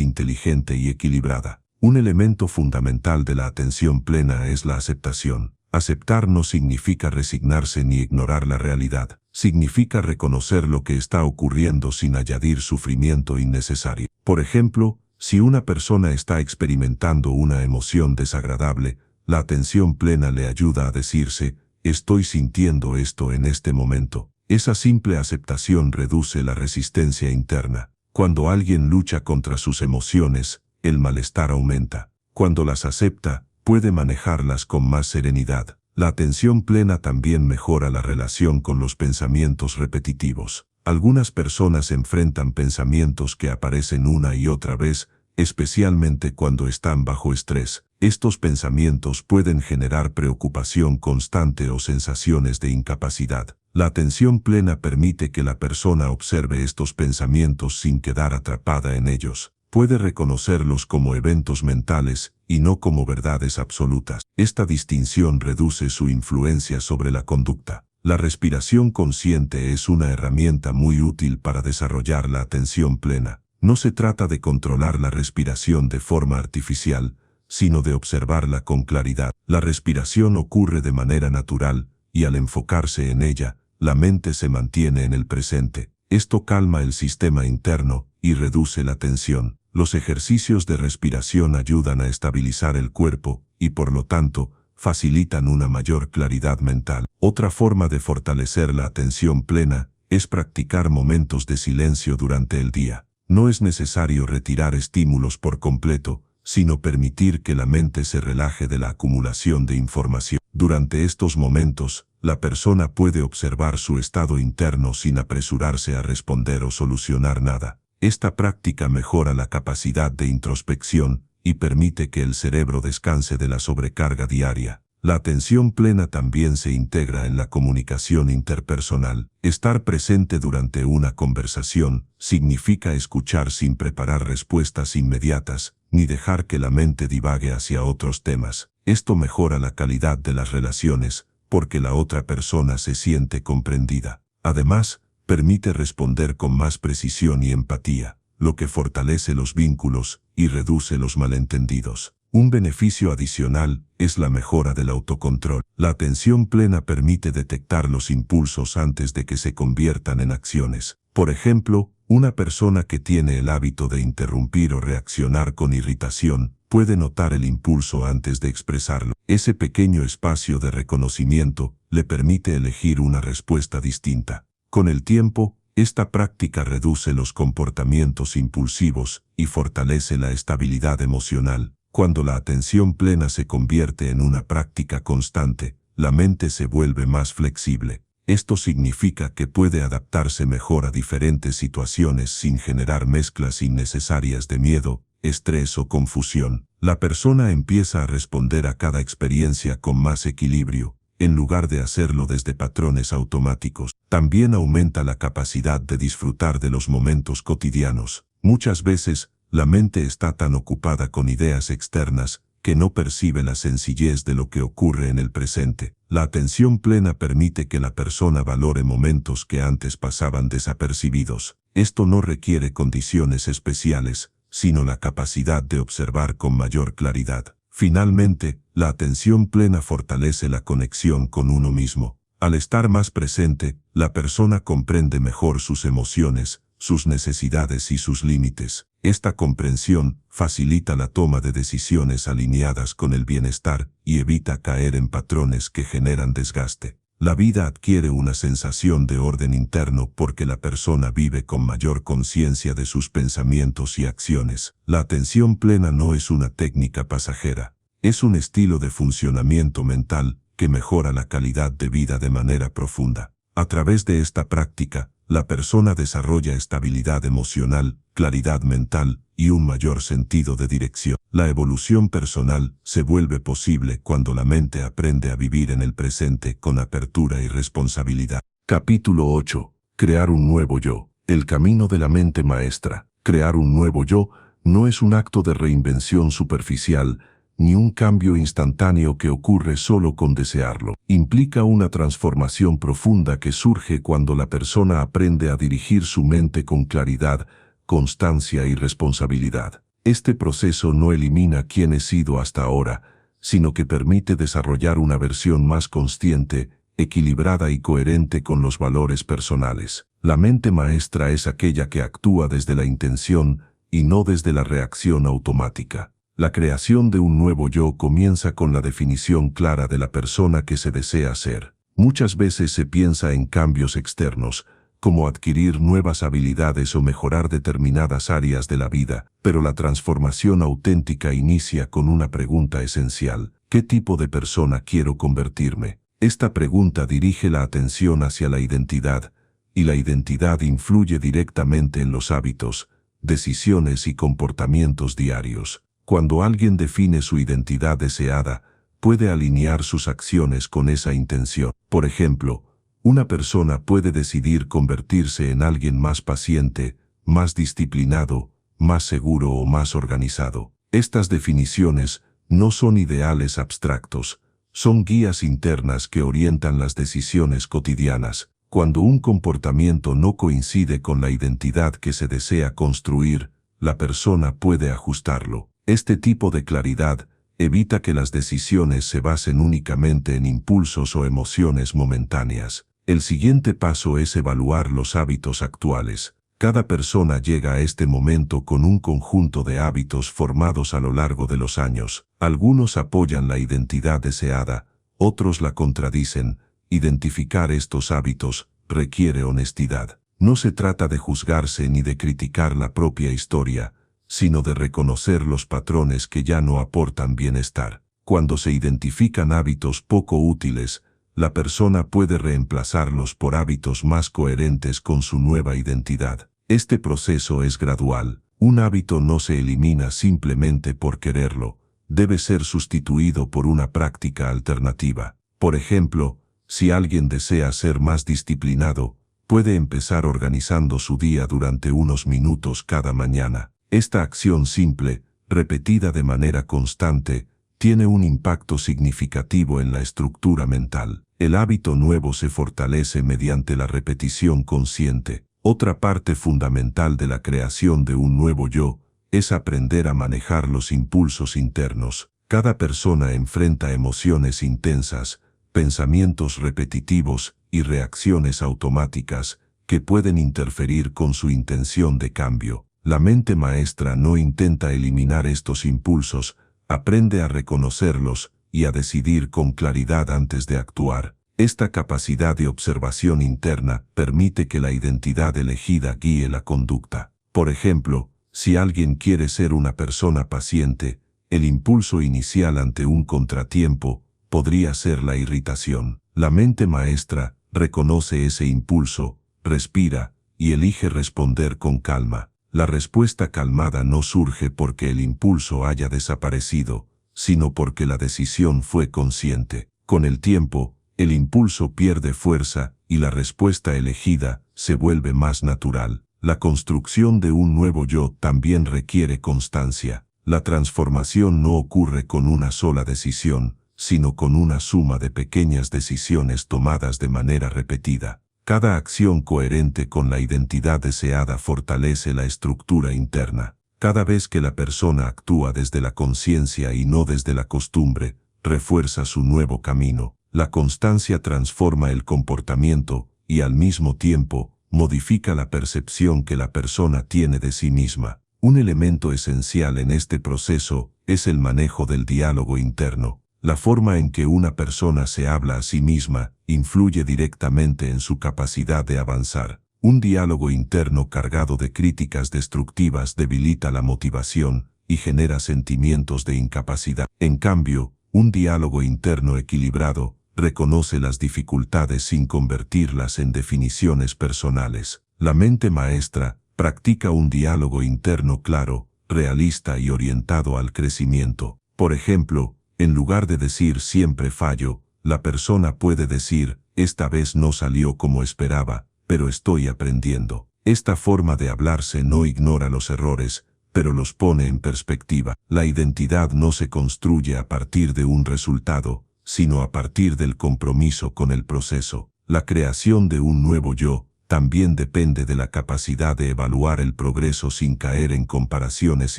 inteligente y equilibrada. Un elemento fundamental de la atención plena es la aceptación. Aceptar no significa resignarse ni ignorar la realidad. Significa reconocer lo que está ocurriendo sin añadir sufrimiento innecesario. Por ejemplo, si una persona está experimentando una emoción desagradable, la atención plena le ayuda a decirse, estoy sintiendo esto en este momento. Esa simple aceptación reduce la resistencia interna. Cuando alguien lucha contra sus emociones, el malestar aumenta. Cuando las acepta, puede manejarlas con más serenidad. La atención plena también mejora la relación con los pensamientos repetitivos. Algunas personas enfrentan pensamientos que aparecen una y otra vez, especialmente cuando están bajo estrés. Estos pensamientos pueden generar preocupación constante o sensaciones de incapacidad. La atención plena permite que la persona observe estos pensamientos sin quedar atrapada en ellos. Puede reconocerlos como eventos mentales y no como verdades absolutas. Esta distinción reduce su influencia sobre la conducta. La respiración consciente es una herramienta muy útil para desarrollar la atención plena. No se trata de controlar la respiración de forma artificial, sino de observarla con claridad. La respiración ocurre de manera natural, y al enfocarse en ella, la mente se mantiene en el presente. Esto calma el sistema interno y reduce la tensión. Los ejercicios de respiración ayudan a estabilizar el cuerpo y, por lo tanto, facilitan una mayor claridad mental. Otra forma de fortalecer la atención plena es practicar momentos de silencio durante el día. No es necesario retirar estímulos por completo, sino permitir que la mente se relaje de la acumulación de información. Durante estos momentos, la persona puede observar su estado interno sin apresurarse a responder o solucionar nada. Esta práctica mejora la capacidad de introspección y permite que el cerebro descanse de la sobrecarga diaria. La atención plena también se integra en la comunicación interpersonal. Estar presente durante una conversación significa escuchar sin preparar respuestas inmediatas, ni dejar que la mente divague hacia otros temas. Esto mejora la calidad de las relaciones, porque la otra persona se siente comprendida. Además, permite responder con más precisión y empatía, lo que fortalece los vínculos y reduce los malentendidos. Un beneficio adicional es la mejora del autocontrol. La atención plena permite detectar los impulsos antes de que se conviertan en acciones. Por ejemplo, una persona que tiene el hábito de interrumpir o reaccionar con irritación puede notar el impulso antes de expresarlo. Ese pequeño espacio de reconocimiento le permite elegir una respuesta distinta. Con el tiempo, esta práctica reduce los comportamientos impulsivos y fortalece la estabilidad emocional. Cuando la atención plena se convierte en una práctica constante, la mente se vuelve más flexible. Esto significa que puede adaptarse mejor a diferentes situaciones sin generar mezclas innecesarias de miedo, estrés o confusión. La persona empieza a responder a cada experiencia con más equilibrio, en lugar de hacerlo desde patrones automáticos. También aumenta la capacidad de disfrutar de los momentos cotidianos. Muchas veces, la mente está tan ocupada con ideas externas que no percibe la sencillez de lo que ocurre en el presente. La atención plena permite que la persona valore momentos que antes pasaban desapercibidos. Esto no requiere condiciones especiales, sino la capacidad de observar con mayor claridad. Finalmente, la atención plena fortalece la conexión con uno mismo. Al estar más presente, la persona comprende mejor sus emociones, sus necesidades y sus límites. Esta comprensión facilita la toma de decisiones alineadas con el bienestar y evita caer en patrones que generan desgaste. La vida adquiere una sensación de orden interno porque la persona vive con mayor conciencia de sus pensamientos y acciones. La atención plena no es una técnica pasajera, es un estilo de funcionamiento mental que mejora la calidad de vida de manera profunda. A través de esta práctica, la persona desarrolla estabilidad emocional, claridad mental y un mayor sentido de dirección. La evolución personal se vuelve posible cuando la mente aprende a vivir en el presente con apertura y responsabilidad. Capítulo 8. Crear un nuevo yo. El camino de la mente maestra. Crear un nuevo yo no es un acto de reinvención superficial, ni un cambio instantáneo que ocurre solo con desearlo. Implica una transformación profunda que surge cuando la persona aprende a dirigir su mente con claridad, constancia y responsabilidad. Este proceso no elimina quién he sido hasta ahora, sino que permite desarrollar una versión más consciente, equilibrada y coherente con los valores personales. La mente maestra es aquella que actúa desde la intención y no desde la reacción automática. La creación de un nuevo yo comienza con la definición clara de la persona que se desea ser. Muchas veces se piensa en cambios externos, como adquirir nuevas habilidades o mejorar determinadas áreas de la vida, pero la transformación auténtica inicia con una pregunta esencial: ¿qué tipo de persona quiero convertirme? Esta pregunta dirige la atención hacia la identidad, y la identidad influye directamente en los hábitos, decisiones y comportamientos diarios. Cuando alguien define su identidad deseada, puede alinear sus acciones con esa intención. Por ejemplo, una persona puede decidir convertirse en alguien más paciente, más disciplinado, más seguro o más organizado. Estas definiciones no son ideales abstractos, son guías internas que orientan las decisiones cotidianas. Cuando un comportamiento no coincide con la identidad que se desea construir, la persona puede ajustarlo. Este tipo de claridad evita que las decisiones se basen únicamente en impulsos o emociones momentáneas. El siguiente paso es evaluar los hábitos actuales. Cada persona llega a este momento con un conjunto de hábitos formados a lo largo de los años. Algunos apoyan la identidad deseada, otros la contradicen. Identificar estos hábitos requiere honestidad. No se trata de juzgarse ni de criticar la propia historia, sino de reconocer los patrones que ya no aportan bienestar. Cuando se identifican hábitos poco útiles, la persona puede reemplazarlos por hábitos más coherentes con su nueva identidad. Este proceso es gradual. Un hábito no se elimina simplemente por quererlo, debe ser sustituido por una práctica alternativa. Por ejemplo, si alguien desea ser más disciplinado, puede empezar organizando su día durante unos minutos cada mañana. Esta acción simple, repetida de manera constante, tiene un impacto significativo en la estructura mental. El hábito nuevo se fortalece mediante la repetición consciente. Otra parte fundamental de la creación de un nuevo yo es aprender a manejar los impulsos internos. Cada persona enfrenta emociones intensas, pensamientos repetitivos y reacciones automáticas que pueden interferir con su intención de cambio. La mente maestra no intenta eliminar estos impulsos, aprende a reconocerlos y a decidir con claridad antes de actuar. Esta capacidad de observación interna permite que la identidad elegida guíe la conducta. Por ejemplo, si alguien quiere ser una persona paciente, el impulso inicial ante un contratiempo podría ser la irritación. La mente maestra reconoce ese impulso, respira y elige responder con calma. La respuesta calmada no surge porque el impulso haya desaparecido, sino porque la decisión fue consciente. Con el tiempo, el impulso pierde fuerza y la respuesta elegida se vuelve más natural. La construcción de un nuevo yo también requiere constancia. La transformación no ocurre con una sola decisión, sino con una suma de pequeñas decisiones tomadas de manera repetida. Cada acción coherente con la identidad deseada fortalece la estructura interna. Cada vez que la persona actúa desde la conciencia y no desde la costumbre, refuerza su nuevo camino. La constancia transforma el comportamiento y al mismo tiempo modifica la percepción que la persona tiene de sí misma. Un elemento esencial en este proceso es el manejo del diálogo interno. La forma en que una persona se habla a sí misma influye directamente en su capacidad de avanzar. Un diálogo interno cargado de críticas destructivas debilita la motivación y genera sentimientos de incapacidad. En cambio, un diálogo interno equilibrado reconoce las dificultades sin convertirlas en definiciones personales. La mente maestra practica un diálogo interno claro, realista y orientado al crecimiento. Por ejemplo, en lugar de decir siempre fallo, la persona puede decir, esta vez no salió como esperaba, pero estoy aprendiendo. Esta forma de hablarse no ignora los errores, pero los pone en perspectiva. La identidad no se construye a partir de un resultado, sino a partir del compromiso con el proceso. La creación de un nuevo yo también depende de la capacidad de evaluar el progreso sin caer en comparaciones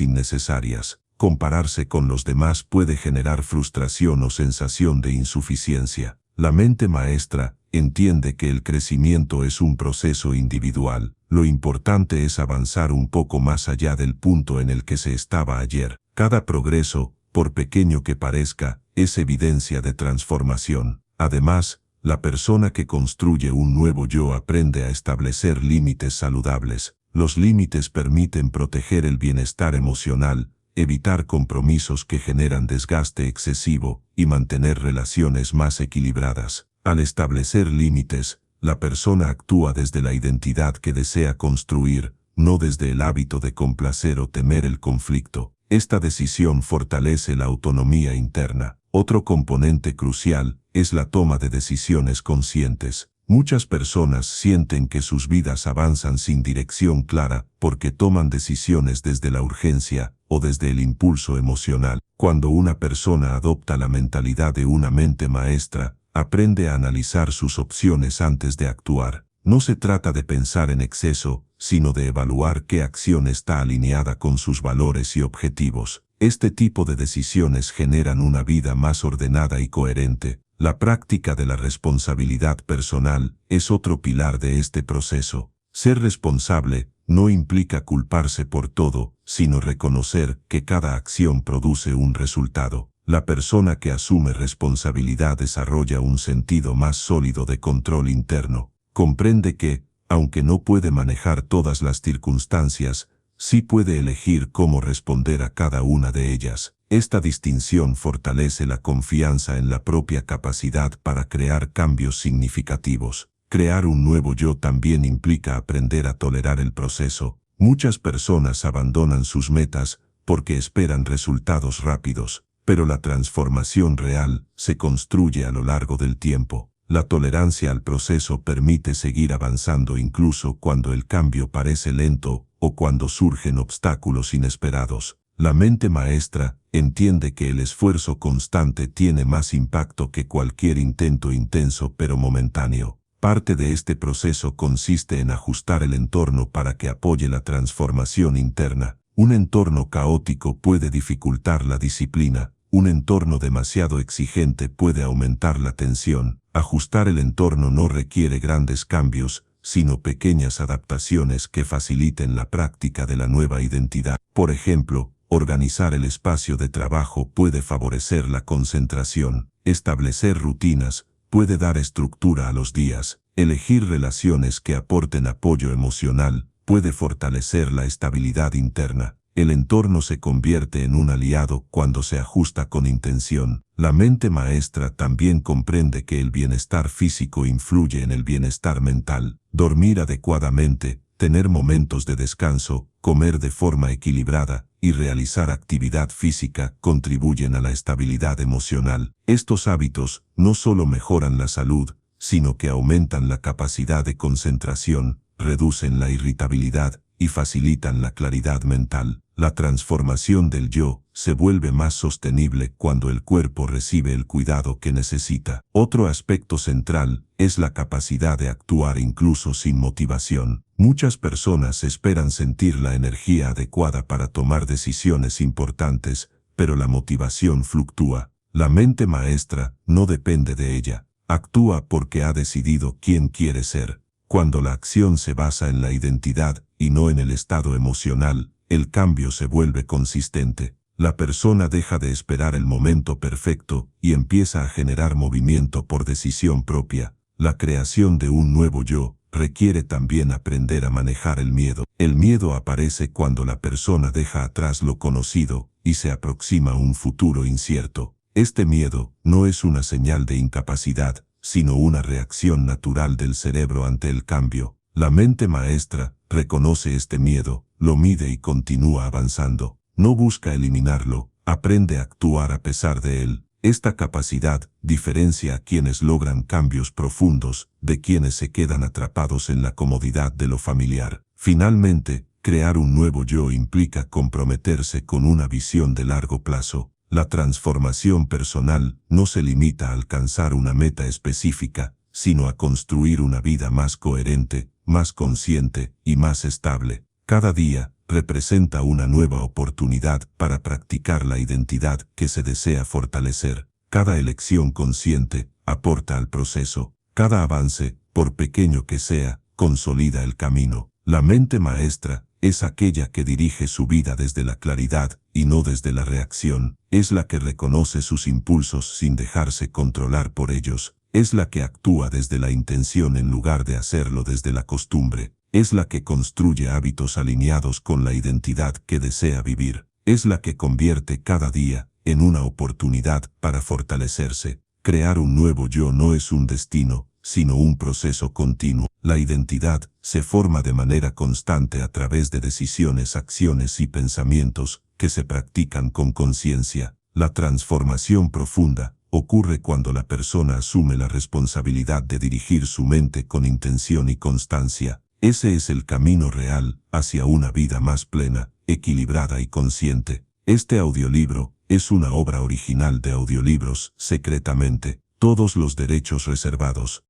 innecesarias. Compararse con los demás puede generar frustración o sensación de insuficiencia. La mente maestra entiende que el crecimiento es un proceso individual. Lo importante es avanzar un poco más allá del punto en el que se estaba ayer. Cada progreso, por pequeño que parezca, es evidencia de transformación. Además, la persona que construye un nuevo yo aprende a establecer límites saludables. Los límites permiten proteger el bienestar emocional, evitar compromisos que generan desgaste excesivo y mantener relaciones más equilibradas. Al establecer límites, la persona actúa desde la identidad que desea construir, no desde el hábito de complacer o temer el conflicto. Esta decisión fortalece la autonomía interna. Otro componente crucial es la toma de decisiones conscientes. Muchas personas sienten que sus vidas avanzan sin dirección clara porque toman decisiones desde la urgencia o desde el impulso emocional. Cuando una persona adopta la mentalidad de una mente maestra, aprende a analizar sus opciones antes de actuar. No se trata de pensar en exceso, sino de evaluar qué acción está alineada con sus valores y objetivos. Este tipo de decisiones generan una vida más ordenada y coherente. La práctica de la responsabilidad personal es otro pilar de este proceso. Ser responsable no implica culparse por todo, sino reconocer que cada acción produce un resultado. La persona que asume responsabilidad desarrolla un sentido más sólido de control interno. Comprende que, aunque no puede manejar todas las circunstancias, sí puede elegir cómo responder a cada una de ellas. Esta distinción fortalece la confianza en la propia capacidad para crear cambios significativos. Crear un nuevo yo también implica aprender a tolerar el proceso. Muchas personas abandonan sus metas porque esperan resultados rápidos, pero la transformación real se construye a lo largo del tiempo. La tolerancia al proceso permite seguir avanzando incluso cuando el cambio parece lento o cuando surgen obstáculos inesperados. La mente maestra entiende que el esfuerzo constante tiene más impacto que cualquier intento intenso pero momentáneo. Parte de este proceso consiste en ajustar el entorno para que apoye la transformación interna. Un entorno caótico puede dificultar la disciplina. Un entorno demasiado exigente puede aumentar la tensión. Ajustar el entorno no requiere grandes cambios, sino pequeñas adaptaciones que faciliten la práctica de la nueva identidad. Por ejemplo, organizar el espacio de trabajo puede favorecer la concentración. Establecer rutinas puede dar estructura a los días. Elegir relaciones que aporten apoyo emocional puede fortalecer la estabilidad interna. El entorno se convierte en un aliado cuando se ajusta con intención. La mente maestra también comprende que el bienestar físico influye en el bienestar mental. Dormir adecuadamente, tener momentos de descanso, comer de forma equilibrada y realizar actividad física contribuyen a la estabilidad emocional. Estos hábitos no solo mejoran la salud, sino que aumentan la capacidad de concentración, reducen la irritabilidad y facilitan la claridad mental. La transformación del yo se vuelve más sostenible cuando el cuerpo recibe el cuidado que necesita. Otro aspecto central es la capacidad de actuar incluso sin motivación. Muchas personas esperan sentir la energía adecuada para tomar decisiones importantes, pero la motivación fluctúa. La mente maestra no depende de ella. Actúa porque ha decidido quién quiere ser. Cuando la acción se basa en la identidad y no en el estado emocional, el cambio se vuelve consistente. La persona deja de esperar el momento perfecto y empieza a generar movimiento por decisión propia. La creación de un nuevo yo requiere también aprender a manejar el miedo. El miedo aparece cuando la persona deja atrás lo conocido y se aproxima a un futuro incierto. Este miedo no es una señal de incapacidad, sino una reacción natural del cerebro ante el cambio. La mente maestra reconoce este miedo, lo mide y continúa avanzando. No busca eliminarlo, aprende a actuar a pesar de él. Esta capacidad diferencia a quienes logran cambios profundos de quienes se quedan atrapados en la comodidad de lo familiar. Finalmente, crear un nuevo yo implica comprometerse con una visión de largo plazo. La transformación personal no se limita a alcanzar una meta específica, sino a construir una vida más coherente, más consciente y más estable. Cada día representa una nueva oportunidad para practicar la identidad que se desea fortalecer. Cada elección consciente aporta al proceso. Cada avance, por pequeño que sea, consolida el camino. La mente maestra es aquella que dirige su vida desde la claridad y no desde la reacción. Es la que reconoce sus impulsos sin dejarse controlar por ellos. Es la que actúa desde la intención en lugar de hacerlo desde la costumbre. Es la que construye hábitos alineados con la identidad que desea vivir. Es la que convierte cada día en una oportunidad para fortalecerse. Crear un nuevo yo no es un destino, sino un proceso continuo. La identidad se forma de manera constante a través de decisiones, acciones y pensamientos que se practican con conciencia. La transformación profunda ocurre cuando la persona asume la responsabilidad de dirigir su mente con intención y constancia. Ese es el camino real hacia una vida más plena, equilibrada y consciente. Este audiolibro es una obra original de Audiolibros Secretamente. Todos los derechos reservados.